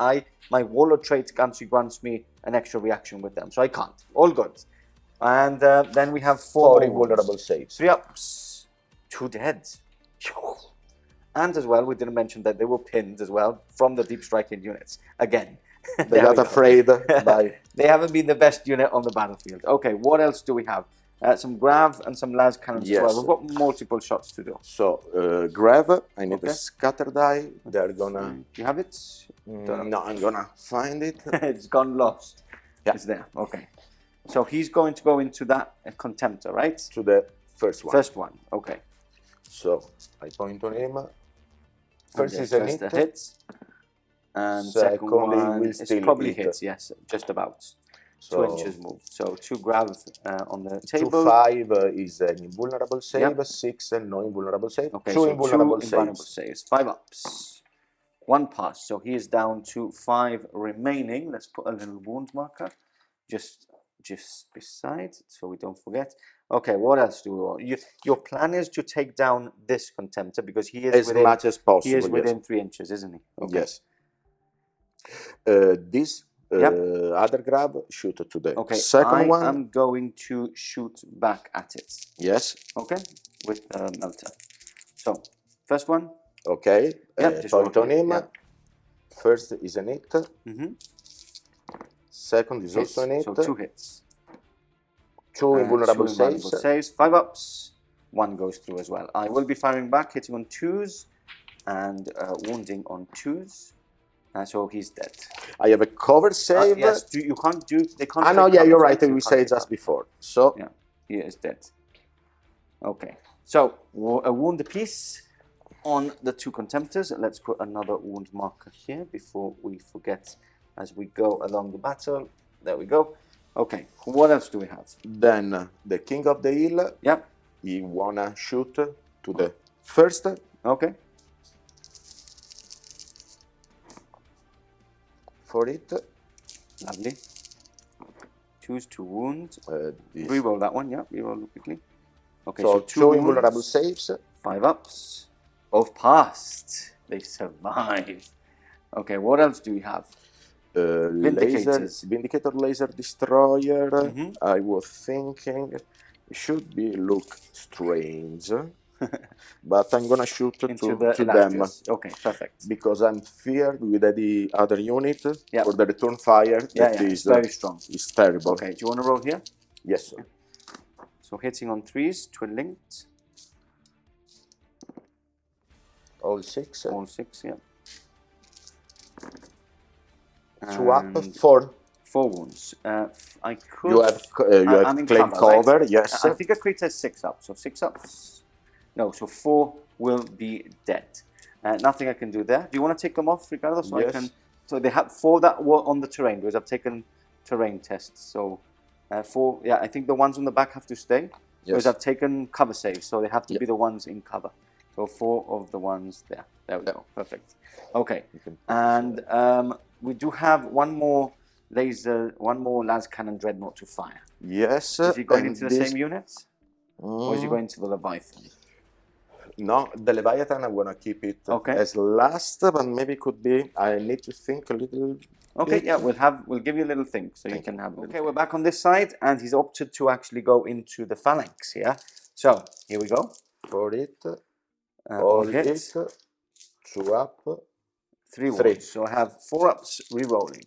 my Warlord trait grants me an extra reaction with them, so I can't. All good. And then we have 4 invulnerable saves. 3 ups, 2 deads. And as well, we didn't mention that they were pinned as well from the deep striking units. Again. They got afraid by... They haven't been the best unit on the battlefield. Okay, what else do we have? Some grav and some las cannons as well. We've got multiple shots to do. So, grav, I need a scatter die. They're gonna... You have it? No, I'm gonna find it. It's gone lost. Yeah. It's there. Okay. So he's going to go into that contemptor, right? To the first one. First one. Okay. So I point on him. First is a hit. Hits. And second one will is still probably hit. hits. Yes, just about. So 2 inches move. So 2 grav on the table. 2-5 is an invulnerable save. Yep. 6 no invulnerable save. Okay, 2 so invulnerable 2 invulnerable saves. 5 ups. 1 pass. So he is down to 5 remaining. Let's put a little wound marker just beside, so we don't forget. Okay, what else do we want? Your plan is to take down this contemptor because he is as much as possible. He is within 3 inches, isn't he? Okay. Yes. This other grab shoot to the second one. I'm going to shoot back at it. Yes. Okay, with melter. So first one. Okay. Point on him. Yeah. First is an hit. Second is also an hit. So 2 hits. 2 invulnerable saves. 5 ups. 1 goes through as well. I will be firing back, hitting on 2s and wounding on 2s. So he's dead. I have a cover save. Yes, you can't do. They can't. No, yeah, you're right. We said just before. So yeah, he is dead. Okay, so a wound apiece on the 2 contemptors. Let's put another wound marker here before we forget as we go along the battle. There we go. Okay, what else do we have? Then the King of the Hill. Yep. He wanna shoot to the first. Okay. For it. Lovely. Choose to wound. Reroll that one, yeah. Reroll quickly. Okay, so 2 invulnerable saves. 5 ups. Both passed. They survive. Okay, what else do we have? Vindicator laser destroyer. I was thinking it should look strange. But I'm gonna shoot to them. Okay, perfect. Because I'm feared with the other unit for the return fire. It's very strong. It's terrible. Okay, do you want to roll here? Yes, sir. Okay. So hitting on 3s, twin linked. All 6. All 6, yeah. 2 up, 4. 4 wounds. I could. You have claim cover, right? Yes. I think a crit has 6 up, so 6 ups. No, so 4 will be dead. Nothing I can do there. Do you want to take them off, Ricardo? So yes. I can. So they have 4 that were on the terrain because I've taken terrain tests. So 4. Yeah, I think the ones on the back have to stay because I've taken cover saves, so they have to be the ones in cover. So 4 of the ones there. There we go. Perfect. Okay. And we do have one more las cannon dreadnought to fire. Yes. Is he going into the same unit? Or is he going to the Leviathan? No, the Leviathan, I'm gonna keep it as last, but maybe could be. I need to think a little. Okay, yeah, we'll give you a little thing, so you can have. Okay, we're back on this side, and he's opted to actually go into the phalanx here. So here we go. For it, all hit. 2 up, 3 wounds. So I have 4 ups re-rolling.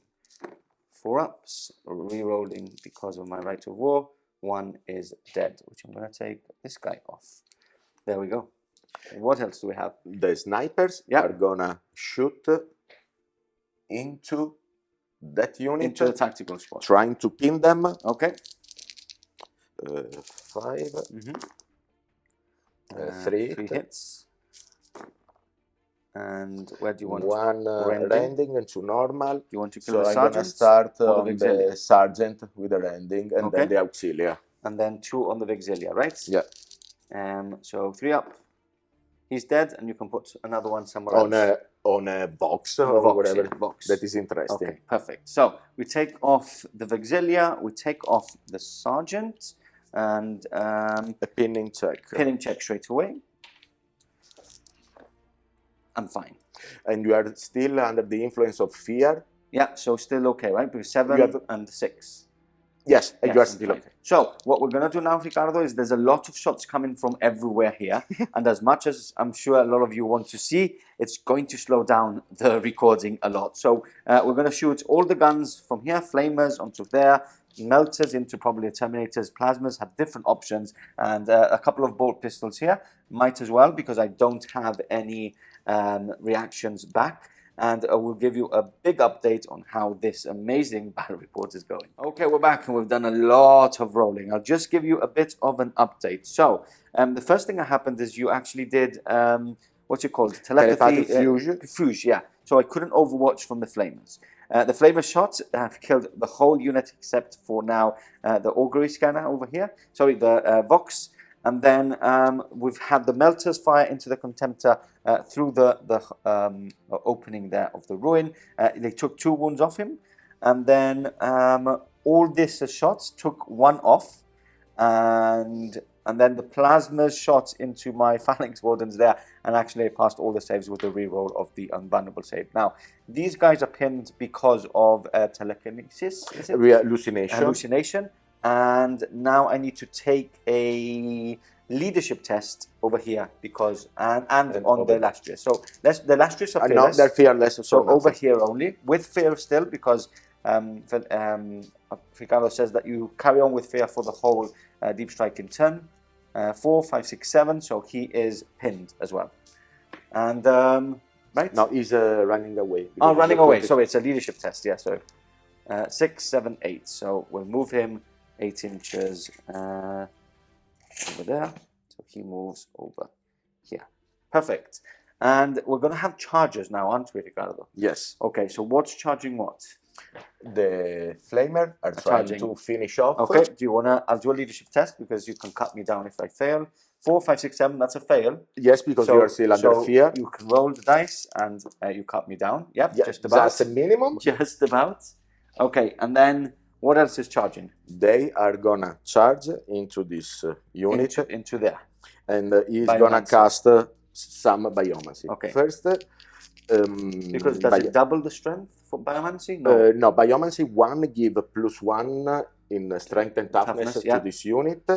4 ups re-rolling because of my Rite of War. 1 is dead, which I'm going to take this guy off. There we go. What else do we have? The snipers are gonna shoot into that unit. Into the tactical spot. Trying to pin them. Okay. 5. 3 hits. And where do you want 1 rending and 2 normal. You want to kill the sergeant? So I'm going to start on the sergeant with the rending and then the auxilia. And then 2 on the Vixilia, right? Yeah. So 3 up. He's dead, and you can put another one somewhere else. On a box or whatever. Box. That is interesting. Okay, perfect. So we take off the Vixilia, we take off the sergeant, and a pinning check. Pinning check straight away. I'm fine. And you are still under the influence of fear? Yeah, so still okay, right? Because 7 and 6. Yes, and you are still okay. So what we're going to do now, Ricardo, is there's a lot of shots coming from everywhere here. And as much as I'm sure a lot of you want to see, it's going to slow down the recording a lot. So we're going to shoot all the guns from here, flamers onto there, melters into probably Terminators, plasmas, have different options, and a couple of bolt pistols here. Might as well, because I don't have any reactions back. And we'll give you a big update on how this amazing battle report is going. Okay, we're back and we've done a lot of rolling. I'll just give you a bit of an update. So, the first thing that happened is you actually did, what's it called? Telepathy. Fuge, yeah. So I couldn't overwatch from the Flamers. The Flamer shots have killed the whole unit except for now the Augury scanner over here. Sorry, the Vox. And then we've had the melters fire into the Contemptor through the opening there of the ruin. They took 2 wounds off him. And then all this shots took 1 off. And then the plasmas shot into my Phalanx Wardens there. And actually I passed all the saves with the reroll of the unbannable save. Now, these guys are pinned because of Telekinesis. Is it? Hallucination. And now I need to take a leadership test over here because and on the Lastrius. So the Lastrius are fearless. They're fearless. So over here only with fear still because Ricardo says that you carry on with fear for the whole deep strike in turn. 4, 5, 6, 7. So he is pinned as well. And right. Now he's running away. Oh, running away. Sorry, it's a leadership test. Yeah. So 6, 7, 8. So we'll move him 8 inches over there, so he moves over here. Perfect. And we're going to have charges now, aren't we, Ricardo? Yes. Okay, so what's charging what? The Flamer are trying to finish off. Okay, do you want to, I'll do a leadership test because you can cut me down if I fail. 4, 5, 6, 7, that's a fail. Yes, because you are still under fear. You can roll the dice and you cut me down. Yep, yeah, just about. That's a minimum. Just about. Okay, and then what else is charging? They are gonna charge into this unit. Into there. And he's gonna cast some Biomancy. Okay. First, because does it double the strength for Biomancy? No. No, Biomancy 1 give +1 in strength and toughness to this unit.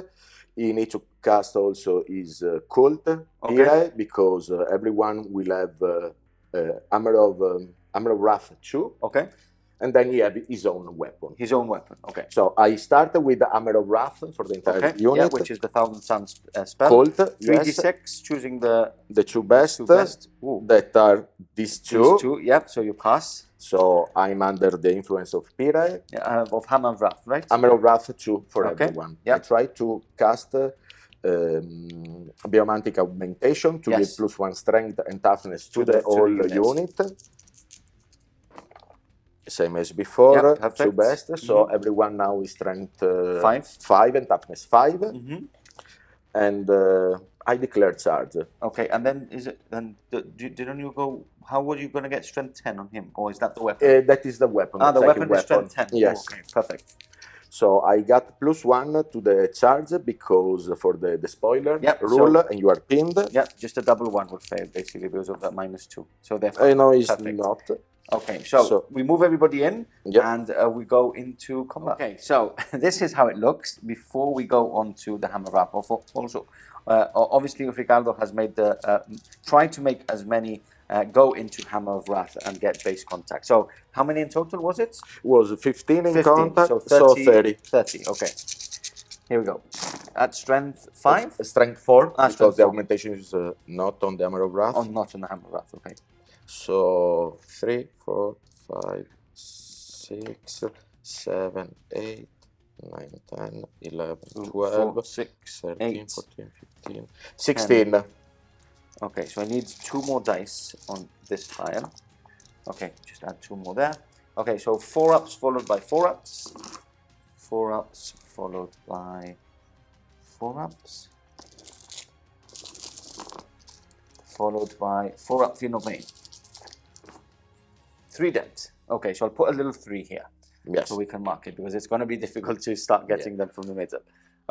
He needs to cast also his cult Pyrae because everyone will have Armour of Wrath 2. Okay. And then he has his own weapon. His own weapon, okay. So I start with the Armour of Wrath for the entire unit. Yeah, which is the Thousand Suns spell. Cult, 3d6, choosing the 2 best, that are these 2. These 2, yep, so you pass. So I'm under the influence of Pyrae. Of Hammer of Wrath, right? Hammer of Wrath 2 for everyone. Yep. I try to cast Biomantic Augmentation to give +1 strength and toughness to the whole unit. Same as before, 2 best. So everyone now is strength 5 and toughness 5. And I declare charge. Okay, and then is it? Then didn't you go? How were you going to get strength 10 on him, or is that the weapon? That is the weapon. The weapon is strength 10. Yes. Okay, perfect. So I got +1 to the charge because for the spoiler Yep, rule, so- and you are pinned. Yeah, just a double 1 would fail basically because of that -2. So they're fine. I know it's Perfect. not. Okay, so we move everybody in Yep. and we go into combat. Okay, so this is how it looks before we go on to the Hammer Wrap. Also, obviously, Ricardo has made the tried to make as many go into Hammer of Wrath and get base contact. So how many in total was it? Was 15 in 15, contact, so so 30. 30. 30, okay. Here we go. At strength 5? Strength 4, because strength the 4. augmentation is not on the Armor of Wrath. Oh, not on the Hammer of Wrath, okay. So 3, 4, 5, 6, 7, 8, 9, 10, 11, 12, 4, 6, 13, 8, 14, 15, 16. Okay, so I need 2 more dice on this tile. Okay, just add 2 more there. Okay, so 4 ups followed by 4 ups. 4 ups followed by 4 ups. Followed by 4 up Fiend of Pain. 3 dead. Okay, so I'll put a little 3 here. Yes. So we can mark it because it's going to be difficult to start getting them from the middle.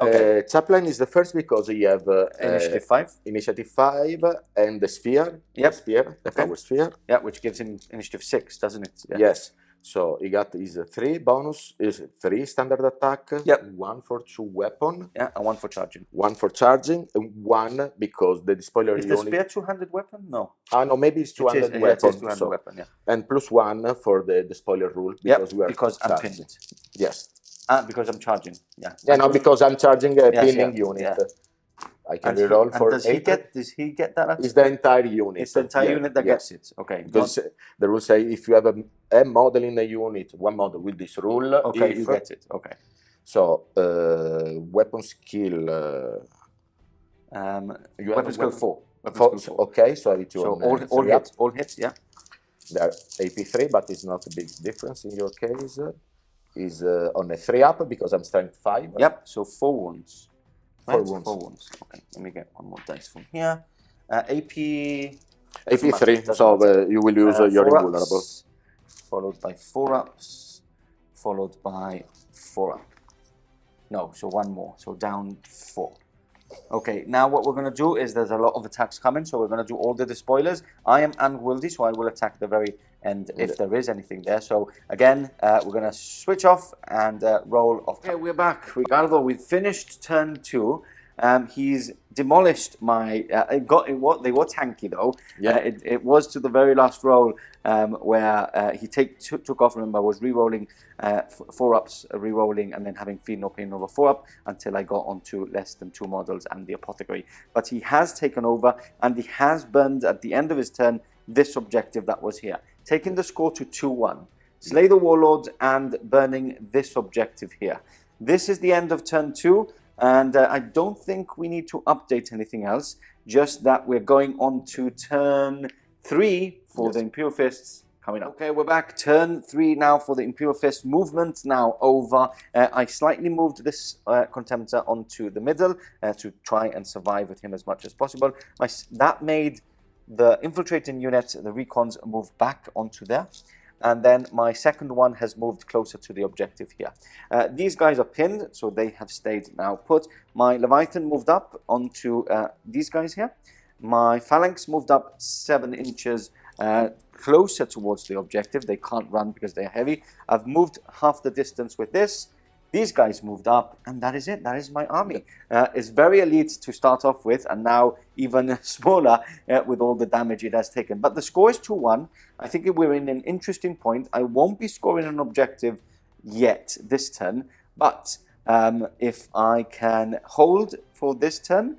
Okay. Chaplain is the first because you have Initiative 5. Initiative 5 and the sphere. Yep. The sphere, the Okay. power sphere. Yeah, which gives him initiative 6, doesn't it? Yeah. Yes. So he got his 3 bonus, is 3 standard attack, Yep. 1 for 2 weapon, Yeah, and 1 for charging. 1 for charging, and 1 because the spoiler Is you the only. spear 200 weapon? No. No, maybe it's 200 it is, weapon. it is 200 so. weapon, yeah. And +1 for the spoiler rule because we are because I'm charging. pinned. Yes. Because I'm charging. Yeah. Yeah, no, because I'm charging a Yes, pinning yeah, unit. yeah. I can And reroll for does 8. Does he get that? It's the entire unit. It's the entire Yeah, unit that yeah. gets it. Okay. Because the rules say if you have a model in a unit, one model with this rule, Okay, if, you get it. Okay. So, weapon skill. You Weapon have skill 4. Weapon four, skill 4. okay, so I have it So on all 3 up. hits, all hits, yeah. They are AP3, but it's not a big difference in your case. Is on a 3 up because I'm strength 5. Yep. So 4 wounds. 4 wounds. 4 wounds. Okay. Let me get one more dice from here. AP. AP3, doesn't so matter. you will use your 4 invulnerable. ups, followed by 4 ups, followed by 4 up. No, so 1 more. So down 4. Okay, now what we're going to do is there's a lot of attacks coming, so we're going to do all the despoilers. I am unwieldy, so I will attack the very end if there is anything there. So again, we're going to switch off and roll off. Okay, we're back. Ricardo, we finished turn 2. He's demolished my. They were tanky though. Yeah. It was to the very last roll where he took off. Remember, I was re-rolling 4 ups, re-rolling, and then having Feed No Pain over 4 up until I got onto less than 2 models and the Apothecary. But he has taken over and he has burned at the end of his turn this objective that was here, taking the score to 2-1. Slay the Warlords and burning this objective here. This is the end of turn 2. And I don't think we need to update anything else, just that we're going on to turn 3 for the Imperial Fists coming up. Okay, we're back. Turn 3 now for the Imperial Fist. Movement now over. I slightly moved this Contemptor onto the middle to try and survive with him as much as possible. That made the infiltrating unit, the recons, move back onto there. And then my second one has moved closer to the objective here. These guys are pinned, so they have stayed now put. My Leviathan moved up onto these guys here. My Phalanx moved up 7 inches closer towards the objective. They can't run because they're heavy. I've moved half the distance with this. These guys moved up, and that is it. That is my army. It's very elite to start off with, and now even smaller with all the damage it has taken. But the score is 2-1. I think we're in an interesting point. I won't be scoring an objective yet this turn, but if I can hold for this turn,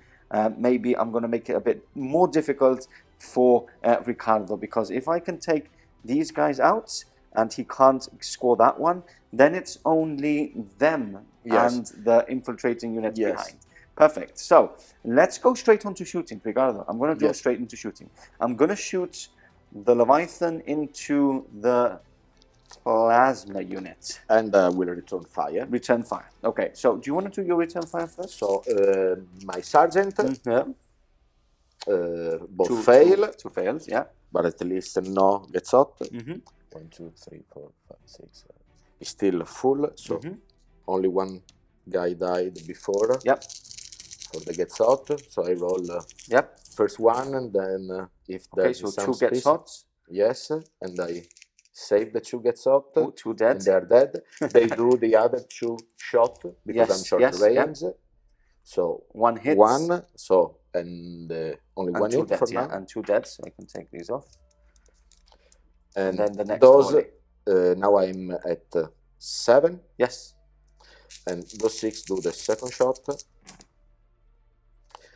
maybe I'm going to make it a bit more difficult for Ricardo, because if I can take these guys out, and he can't score that one, then it's only them and the infiltrating units behind. Perfect. So let's go straight on to shooting, Ricardo. I'm going to go straight into shooting. I'm going to shoot the Leviathan into the plasma unit. And will return fire. Return fire. Okay, so do you want to do your return fire first? So my sergeant, both fail. 2 fails, yeah. But at least no gets hot. Mm-hmm. 1, 2, 3, 4, 5, 6, 7. It's still full, so only one guy died before. Yep. For the gets hot, so I roll Yep. first one, and then if Okay, there's so some 2 gets hot. yes, and I save the 2 gets hot. Ooh, 2 dead. And they're dead. They do the other 2 shot because Yes, I'm short yes, range. yeah. So 1 hits. 1, so and only and 1 2 hit dead, for yeah, now. and 2 dead, so I can take these off. And then the next those volley. now I'm at 7. Yes. And those 6 do the second shot.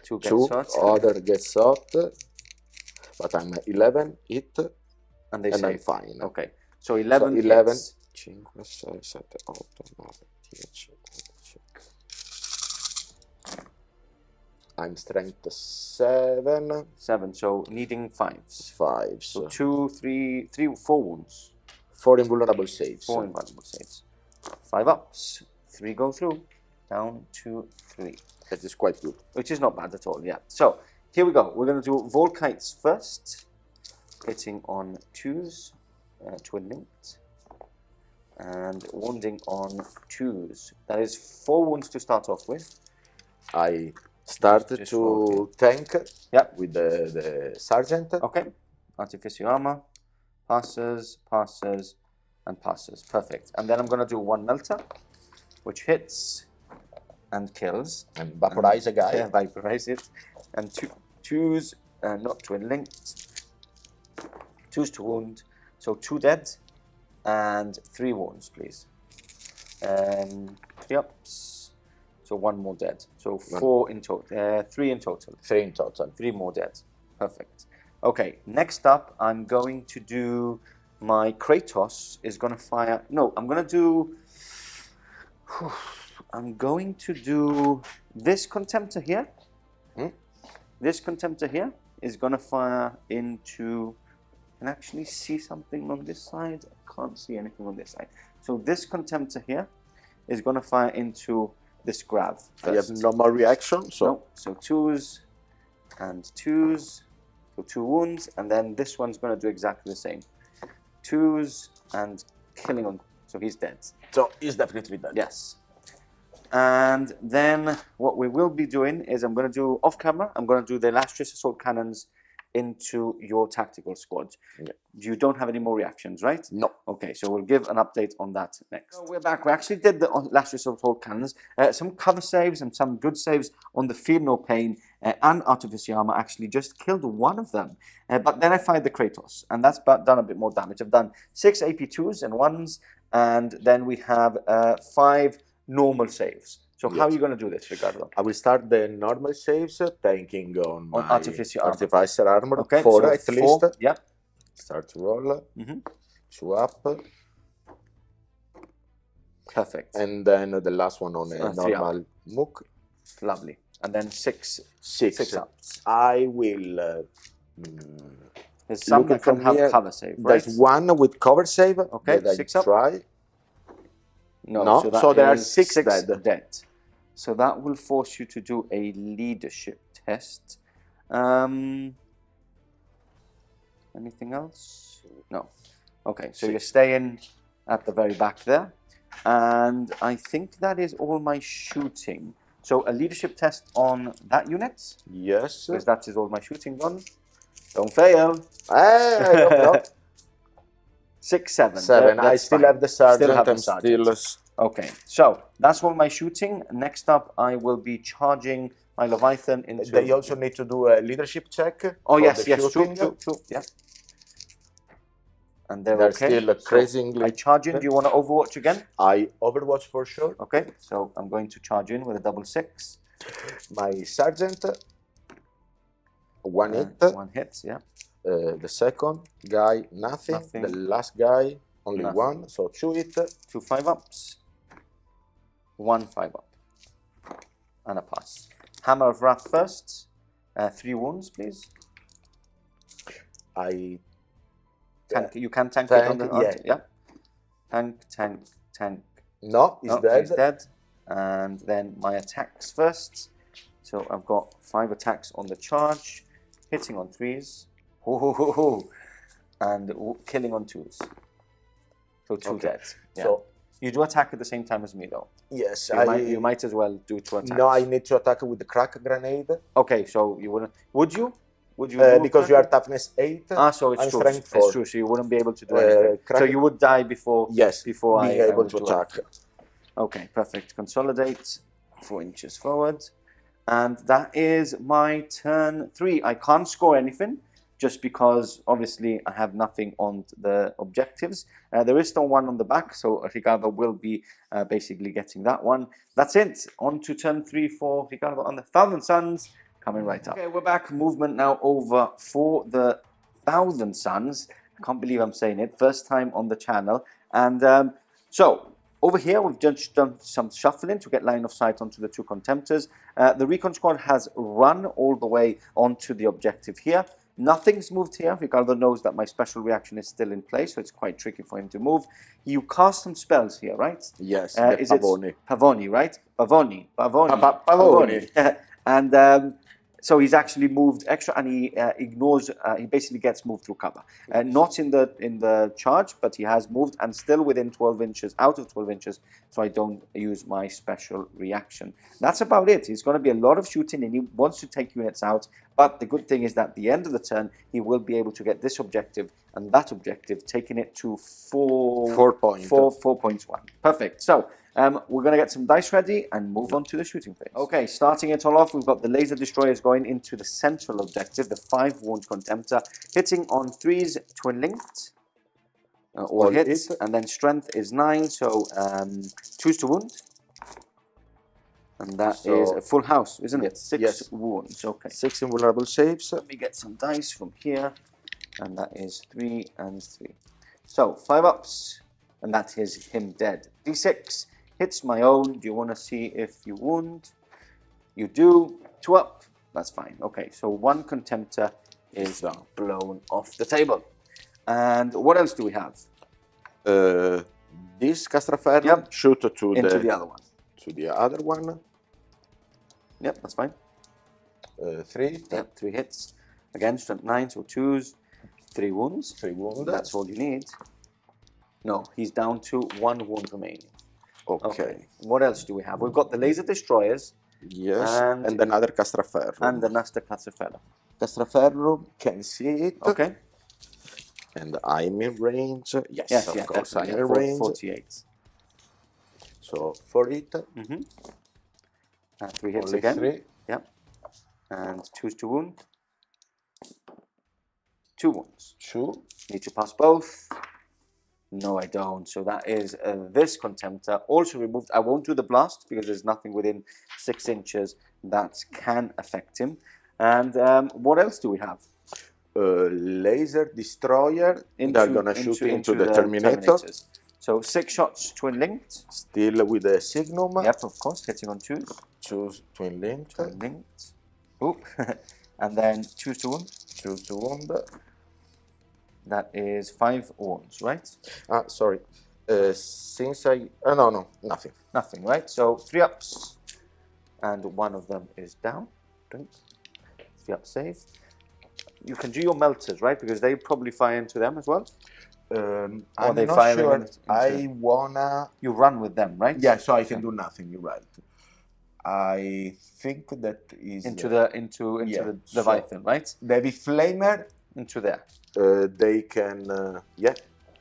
2 gets 2 hot. other gets hot, but I'm 11 hit, and I'm save. fine. Okay, so 11 11 hits. 5, 6, 7, 8, 9, 10. I'm strength 7. 7, so needing 5s. 5. So 2, 3, 4 wounds. 4 invulnerable saves. 4 invulnerable saves. 5 ups. 3 go through. Down to 3. That is quite good. Which is not bad at all, yeah. So, here we go. We're going to do Volkites first. Hitting on 2s. Twin linked. And wounding on 2s. That is 4 wounds to start off with. I start Just to tank with the sergeant. Okay. Artificer armor. Passes, passes, and passes. Perfect. And then I'm going to do 1 melter, which hits and kills. And vaporize a guy. Yeah, vaporize it. And 2s, not twin linked. 2s to wound. So 2 dead and 3 wounds, please. 3 ups. So 1 more dead. So 4 in total. 3 in total. 3 in total. 3 more dead. Perfect. Okay, next up, I'm going to do my Kratos is going to fire. No, I'm going to do. I'm going to do this Contemptor here. This Contemptor here is going to fire into. I can actually see something on this side. I can't see anything on this side. So this Contemptor here is going to fire into this grav. I have no more reaction, so no. So 2s and 2s. So 2 wounds, and then this one's going to do exactly the same. 2s and killing on. So he's dead. So he's definitely dead. Yes. And then what we will be doing is I'm going to do off camera. I'm going to do the illustrious assault cannons into your tactical squad. Yeah. You don't have any more reactions, right? No. Okay, so we'll give an update on that next. So we're back. We actually did the illustrious assault cannons. Some cover saves and some good saves on the Feel No Pain and Artificer armor. Actually just killed one of them. But then I fired the Kratos, and that's done a bit more damage. I've done 6 AP2s and 1s, and then we have 5 normal saves. So how are you going to do this, Ricardo? I will start the normal saves, tanking on my Artificer armor. Okay, 4 so at 4, least. Yeah. Start to roll. 2 up. Perfect. And then the last one on a normal mook. Lovely. And then 6 ups. I will. There's some that can have cover save, right? There's one with cover save. Okay, that 6 I up. try. No, so there are 6 dead. So that will force you to do a leadership test. Anything else? No. Okay, so you're staying at the very back there. And I think that is all my shooting. So a leadership test on that unit. Yes. Because that is all my shooting done. Don't fail. Hey, no. 6, 7. 7. I still have the sergeant. Still okay, so that's all my shooting. Next up, I will be charging my Leviathan into... They also need to do a leadership check. Oh, yes, true, yeah. And they're okay. Still crazy. I charge in. Do you want to Overwatch again? I Overwatch for sure. Okay, so I'm going to charge in with a double 6. My sergeant, 1 hit. 1 hit, yeah. The second guy, nothing. The last guy, only 1. So 2 hit. 2 5-ups. 1 5-up. And a pass. Hammer of Wrath first. 3 wounds, please. You can tank it on the... Yeah. Tank. No, he's dead. He's dead. And then my attacks first. So I've got 5 attacks on the charge. Hitting on 3s. And killing on 2s. So 2 dead. Yeah. So You do attack at the same time as me, though. Yes, So you might as well do 2 attacks. No, I need to attack with the crack grenade. Okay, so you wouldn't. Would you? Would you? Because you are toughness 8. So it's I'm true. strength 4. It's true. So you wouldn't be able to do anything. So you would die before. Yes. Before being I able would to do attack. anything. Okay, perfect. Consolidate 4 inches forward, and that is my turn 3. I can't score anything, just because obviously I have nothing on the objectives. There is still one on the back, so Ricardo will be basically getting that one. That's it. On to turn 3 for Ricardo on the Thousand Suns, coming right up. Okay, we're back. Movement now over for the Thousand Suns. I can't believe I'm saying it. First time on the channel. And so, over here, we've just done some shuffling to get line of sight onto the 2 contemptors. The recon squad has run all the way onto the objective here. Nothing's moved here. Ricardo knows that my special reaction is still in place, so it's quite tricky for him to move. You cast some spells here, right? Yes, is Pavoni. it Pavoni, right? Pavoni. Pavoni. And so he's actually moved extra, and he ignores. He basically gets moved through cover, not in the charge, but he has moved and still within 12 inches, out of 12 inches. So I don't use my special reaction. That's about it. He's going to be a lot of shooting, and he wants to take units out. But the good thing is that at the end of the turn, he will be able to get this objective and that objective, taking it to 4.1. Perfect. So. We're going to get some dice ready and move on to the shooting phase. Okay, starting it all off, we've got the laser destroyers going into the central objective, the 5 wound contemptor, hitting on 3s, twin linked, all hits, and then strength is 9, so 2s to wound, and that is a full house, isn't it? 6 wounds. Okay, 6 invulnerable saves. Let me get some dice from here, and that is 3 and 3. So 5 ups, and that is him dead. D6. Hits my own. Do you want to see if you wound? You do. 2 up. That's fine. Okay, so 1 contemptor is blown off the table. And what else do we have? This Cataphractii shoot to into the other one. To the other one. Yep, that's fine. 3. Yep, 3 hits. Again, strength 9, so 2s. 3 wounds. 3 wounds. That's all you need. No, he's down to 1 wound remaining. Okay. What else do we have? We've got the laser destroyers. Yes. And another Cataphractii. And the Master Cataphractii. Cataphractii can see it. Okay. And I'm in range. Yes, of course, I'm in range. 48. So for it. 3 hits again. 3. Yep. And 2s to wound. 2 wounds. 2. Need to pass both. No, I don't. So that is this contemptor also removed. I won't do the blast because there's nothing within 6 inches that can affect him. And what else do we have? Laser destroyer. They're gonna shoot into the Terminator. So 6 shots twin linked. Still with the signum. Yep, of course, hitting on 2s. 2s twin linked. Twin linked. Oop. And then 2s to wound. 2s to wound. That is 5 wounds, right? Sorry. Since I... no, nothing. Nothing, right? So 3 ups, and 1 of them is down. 3 up save. You can do your melters, right? Because they probably fire into them as well. I'm not sure. I wanna... You run with them, right? Yeah, so I can do nothing. You're right. I think that is... Into the Leviathan, right? The Heavy Flamer... Into there. They can,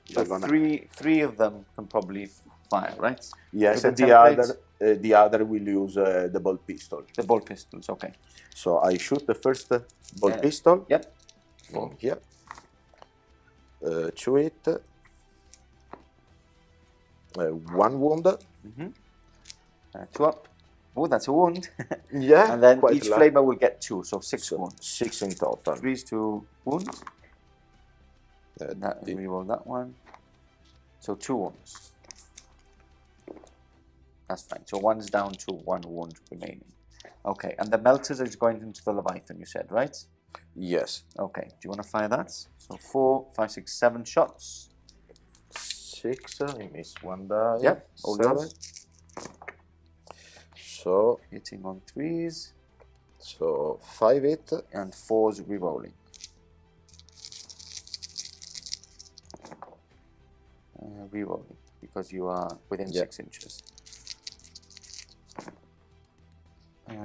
So 3 of them can probably fire, right? Yes, and the other will use the bolt pistol. The bolt pistols, okay. So I shoot the first bolt pistol. Yep. From here. To it. 1 wound. 2 up. Oh, that's a wound. Yeah. And then each flamer will get 2, so 6 wounds. 6 in total. 3s to wound. We roll that one. So 2 wounds. That's fine. So 1's down to 1 wound remaining. Okay, and the melters is going into the Leviathan, you said, right? Yes. Okay, do you want to fire that? So 4, 5, 6, 7 shots. 6, I missed 1 die. Yep, all 7. So hitting on 3s. So 5 hit. And 4's re-rolling. Re-rolling. because you are within 6 inches.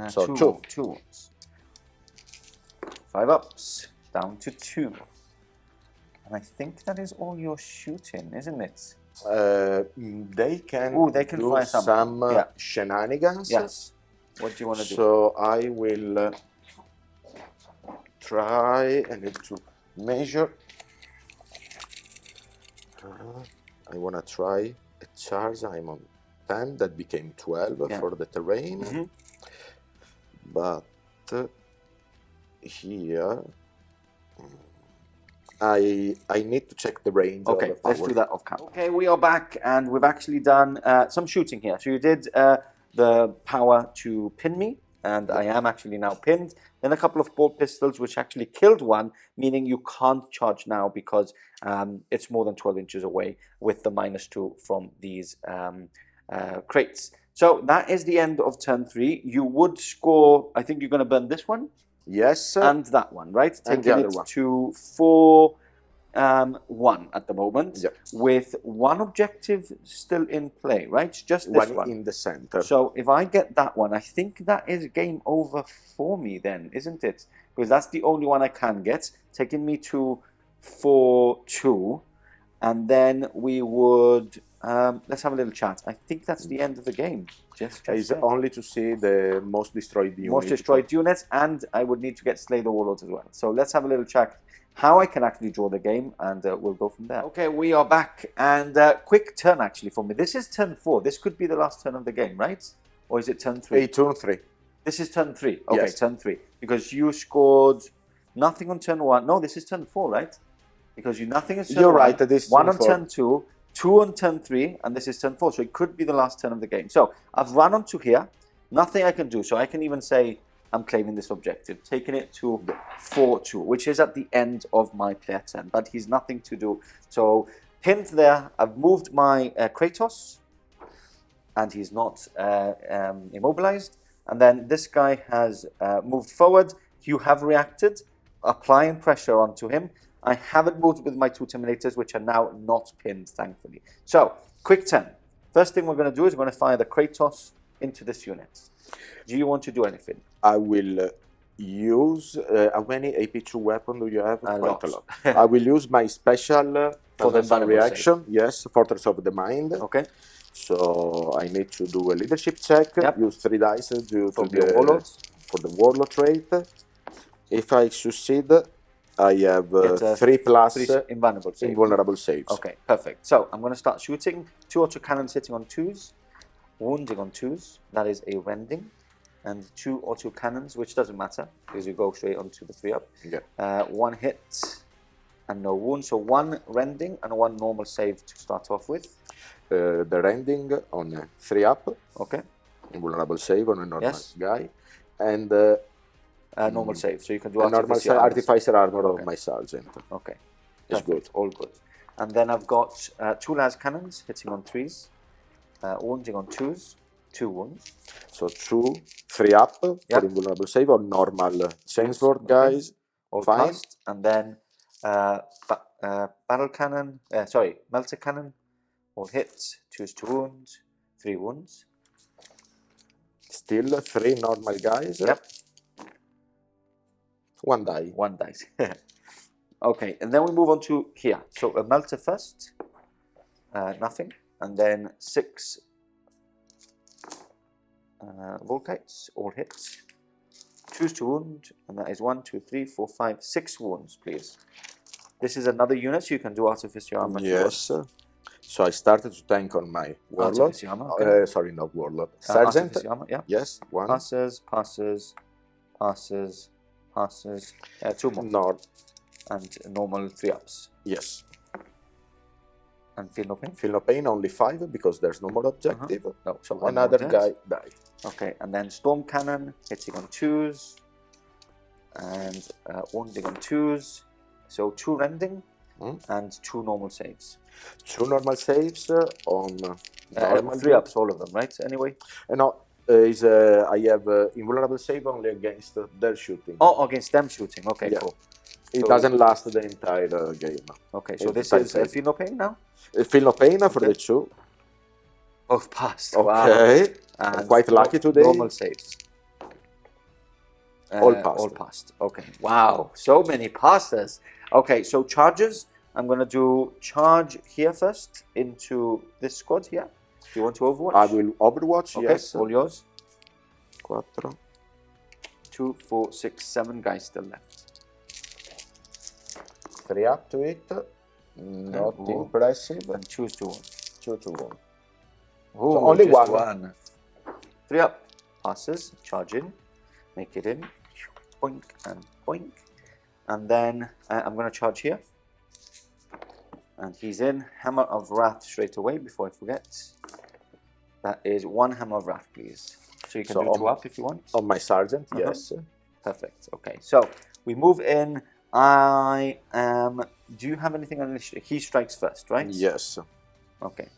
So two wounds. 5 ups, down to 2. And I think that is all your shooting, isn't it? They can do fire some shenanigans. Yes. What do you want to do? So I will try. I need to measure. I want to try a charge. I'm on 10. That became 12 for the terrain. But here I need to check the range. Okay, of the power. let's do that off camera. Okay, we are back, and we've actually done some shooting here. So you did the power to pin me, and I am actually now pinned. Then a couple of bolt pistols, which actually killed one, meaning you can't charge now because it's more than 12 inches away with the -2 from these crates. So that is the end of turn 3. You would score, I think you're going to burn this one. Yes. And that one, right? And Taking the it other one. to 4-1 at the moment, with one objective still in play, right? Just this one in the center. So if I get that one, I think that is game over for me then, isn't it? Because that's the only one I can get, taking me to 4-2. And then we would, let's have a little chat. I think that's the end of the game. It's only to see the most destroyed units. Most destroyed units, and I would need to get Slay the Warlords as well. So let's have a little chat how I can actually draw the game, and we'll go from there. Okay, we are back, and quick turn actually for me. This is turn 4. This could be the last turn of the game, right? Or is it turn 3? Turn 3. This is turn 3. Okay, yes. Turn 3. Because you scored nothing on turn 1. No, this is turn 4, right? Because nothing is turn 1. You're right, it is 1 on turn 2, 2 on turn 3, and this is turn 4. So it could be the last turn of the game. So I've run onto here. Nothing I can do. So I can even say I'm claiming this objective, taking it to 4-2, which is at the end of my player turn. But he's nothing to do. So pinned there. I've moved my Kratos, and he's not immobilized. And then this guy has moved forward. You have reacted, applying pressure onto him. I haven't moved with my 2 Terminators, which are now not pinned, thankfully. So, quick turn. First thing we're going to do is we're going to fire the Kratos into this unit. Do you want to do anything? I will use... how many AP2 weapons do you have? Quite lot. a lot. I will use my special For the reaction. save. Yes, Fortress of the Mind. Okay. So I need to do a leadership check. Use 3 dice for the Warlords. For the Warlord trait. If I succeed, I have 3 plus 3 invulnerable saves. Okay, perfect. So I'm going to start shooting. 2 autocannons hitting on 2s, wounding on 2s. That is a rending. And 2 autocannons, which doesn't matter because you go straight onto the 3-up. Yeah. 1 hit and no wound. So 1 rending and 1 normal save to start off with. The rending on 3-up. Okay. Invulnerable save on a normal guy. And normal save. So you can do Artificer Armour of my Sergeant. Okay. It's good. All good. And then I've got 2 las cannons hitting on 3s, wounding on 2s, 2 wounds. So 2, 3-up for invulnerable save or normal Chainsword guys. All passed. And then battle cannon, melter cannon, all hits, 2s to wound, 3 wounds. Still 3 normal guys. Yep. 1 die. 1 dice. Okay, and then we move on to here. So a melter first, nothing, and then 6 Volkites, all hits. 2s to wound, and that is 1, 2, 3, 4, 5, 6 wounds, please. This is another unit, so you can do Artificer Armor. Yes. So I started to tank on my Warlord. Sorry, not Warlord. Sergeant. Armor, yeah. Yes, 1. Passes, 2 more. And normal 3-ups. Yes. And feel no pain? Feel no pain, only 5 because there's no more objective. No, so another guy die. Okay, and then Storm Cannon hitting on 2s and wounding on 2s. So 2 rending and 2 normal saves. 2 normal saves on normal 3-ups, all of them, right? Anyway. No, I have invulnerable save only against their shooting. Oh, against them shooting. Okay, cool. It doesn't last the entire game. Okay, so this is Feel No Pain now? Feel No Pain for the 2. Both passed. Wow. Okay. And Quite lucky today. Normal saves. All passed. All passed. Okay. Wow. So many passes. Okay. So charges. I'm going to do charge here first into this squad here. Do you want to Overwatch? I will Overwatch, okay. yes. All yours. 4. 2, 4, 6, 7 guys still left. 3 up to it. Not Ooh. impressive. And choose to one. 2 to 1. Ooh, So only just one. 3 up. Passes. Charge in. Make it in. Boink and boink. And then I'm going to charge here. And he's in. Hammer of Wrath straight away before I forget. That is 1 Hammer of Wrath, please. So you can do 2 up if you want. On my sergeant, yes. Perfect. Okay, so we move in. I am. Do you have anything on initiative? He strikes first, right? Yes. Okay.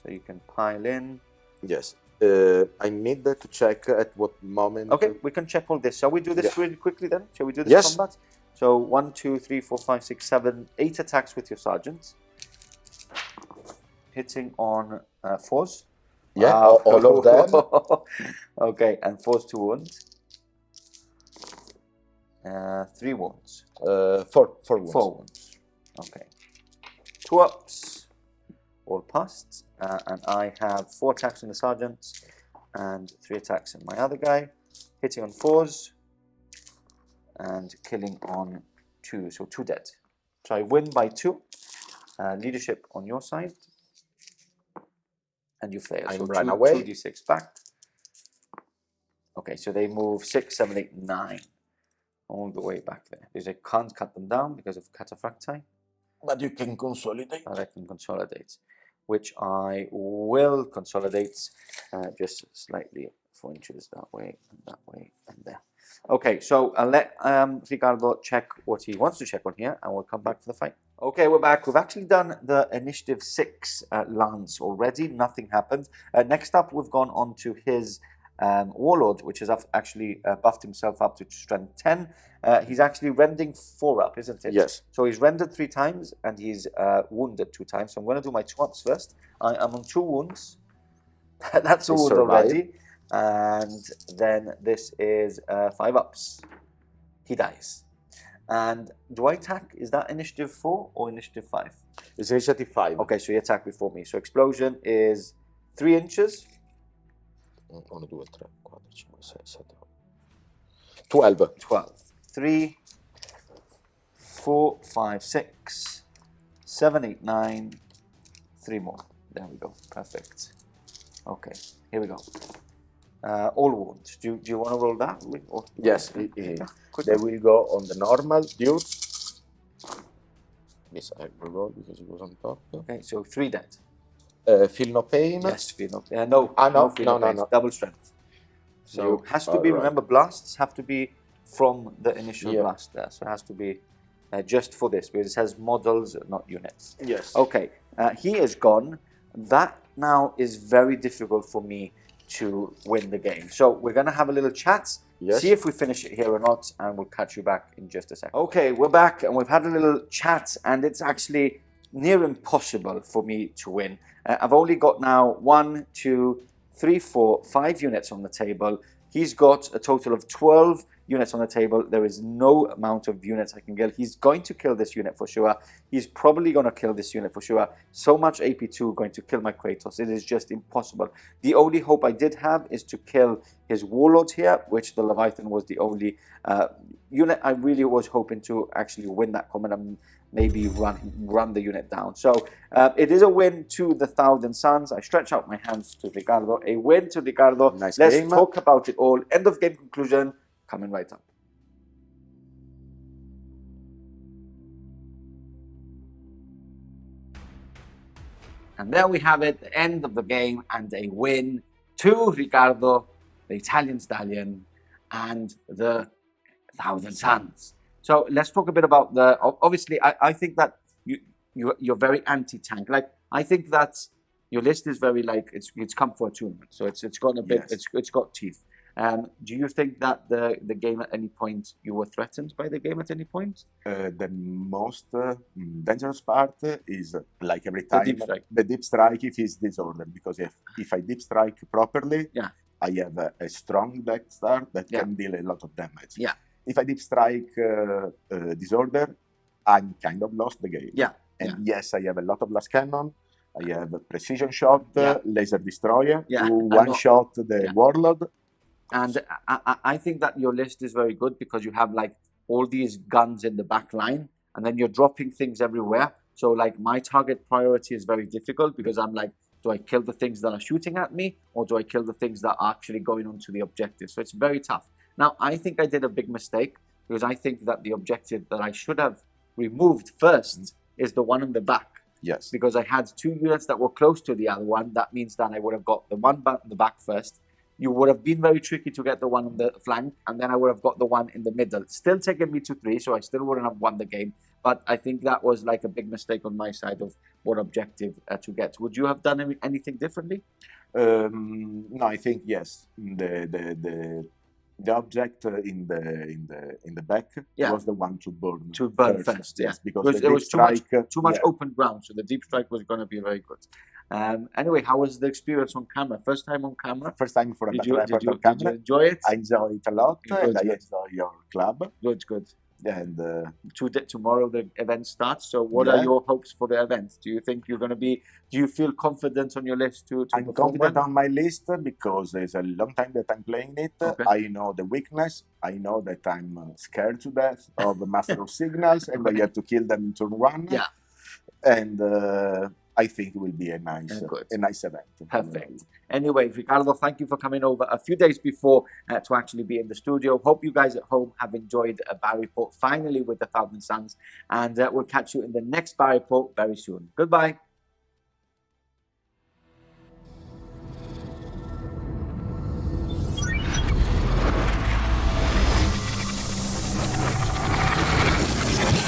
So you can pile in. Yes. I need to check at what moment. Okay, we can check all this. Shall we do this really quickly then? Shall we do this Yes. combat? So 1, 2, 3, 4, 5, 6, 7, 8 attacks with your sergeant. Hitting on 4s. Yeah, Wow. all of them. Okay, and 4s to wound. 3 wounds. 4 wounds. 4 wounds. Okay. 2 ups. All passed. And I have 4 attacks on the sergeant and 3 attacks on my other guy. Hitting on 4s and killing on 2. So 2 dead. So I win by 2. Leadership on your side. And you fail. I'm so run away. 2d6 back. Okay, so they move 6, 7, 8, 9. All the way back there. Because I can't cut them down because of Cataphractii. But you can consolidate. But I can consolidate. Which I will consolidate just slightly 4 inches that way, and there. Okay, so I'll let Ricardo check what he wants to check on here, and we'll come back for the fight. Okay, we're back. We've actually done the Initiative 6 lance already. Nothing happened. Next up, we've gone on to his Warlord, which has actually buffed himself up to strength 10. He's actually rending 4 up, isn't it? Yes. So he's rendered 3 times, and he's wounded 2 times. So I'm going to do my 2 ups first. I'm on 2 wounds. That's a wound already. And then this is 5 ups. He dies. And do I attack? Is that initiative 4 or initiative 5? It's initiative 5. Okay, so you attack before me. So explosion is 3 inches. 1, 2, 3, 4, 5, 6, 7, 12. 12. 3, 4, 5, 6, 7, 8, 9. 3 more. There we go. Perfect. Okay, here we go. All wounds. Do you want to roll that? Or, Yes. They will go on the normal dudes. Yes, I will roll because it was on top. Okay, so 3 dead. Feel no pain. Yes, feel no pain. No, no, feel no, pain. no. Double strength. So has to be, remember, blasts have to be from the initial blast there. So it has to be just for this, because it says models, not units. Yes. Okay, he is gone. That now is very difficult for me to win the game. So we're going to have a little chat, see if we finish it here or not, and we'll catch you back in just a second. Okay, we're back, and we've had a little chat, and it's actually near impossible for me to win. I've only got now 1, 2, 3, 4, 5 units on the table. He's got a total of 12 units on the table. There is no amount of units I can kill. He's going to kill this unit for sure. He's probably going to kill this unit for sure. So much AP2 going to kill my Kratos. It is just impossible. The only hope I did have is to kill his Warlord here, which the Leviathan was the only unit I really was hoping to actually win that combat and maybe run the unit down. So it is a win to the Thousand Suns. I stretch out my hands to Ricardo. A win to Ricardo. Nice Let's game. talk about it all. End of game conclusion coming right up. And there we have it, the end of the game, and a win to Ricardo, the Italian stallion, and the Thousand Suns. So let's talk a bit about the. Obviously, I think that you're very anti-tank. Like, I think that your list is very like it's come for a tournament, so it's got a bit it's got teeth. Do you think that the game at any point, you were threatened by the game at any point? The most dangerous part is, like every The time, deep strike. the deep strike if it's disordered, because if I deep strike properly, Yeah. I have a strong deck star that Yeah. can deal a lot of damage. Yeah. If I deep strike disorder, I'm kind of lost the game. Yeah. And yes, I have a lot of blast cannon. I have a precision shot, laser destroyer, Yeah. to one-shot the Warlord. And I think that your list is very good because you have like all these guns in the back line, and then you're dropping things everywhere. So like my target priority is very difficult because I'm like, do I kill the things that are shooting at me, or do I kill the things that are actually going onto the objective? So it's very tough. Now, I think I did a big mistake because I think that the objective that I should have removed first is the one in the back. Yes. Because I had 2 units that were close to the other one. That means that I would have got the one in the back first. You would have been very tricky to get the one on the flank, and then I would have got the one in the middle. Still taking me to 3, so I still wouldn't have won the game. But I think that was like a big mistake on my side of what objective to get. Would you have done anything differently? No, I think yes. The object in the back was the one to burn. To burn first, yes, because it was too much yeah. open ground, so the deep strike was going to be very good. Anyway, how was the experience on camera? First time on camera? First time for a Did battle report on you camera. enjoy it? I enjoy it a lot, Good, and I good. enjoy your club. Good. And tomorrow the event starts. So what are your hopes for the event? Do you think you're going to be? Do you feel confident on your list to I'm perform confident well? on my list because it's a long time that I'm playing it. Okay. I know the weakness. I know that I'm scared to death of the Master of Signals, and I have to kill them in turn 1. Yeah. And I think it will be a nice event. Perfect. Anyway, Ricardo, thank you for coming over a few days before to actually be in the studio. Hope you guys at home have enjoyed a Bar Report finally with the Thousand Suns, and we'll catch you in the next Bar Report very soon. Goodbye.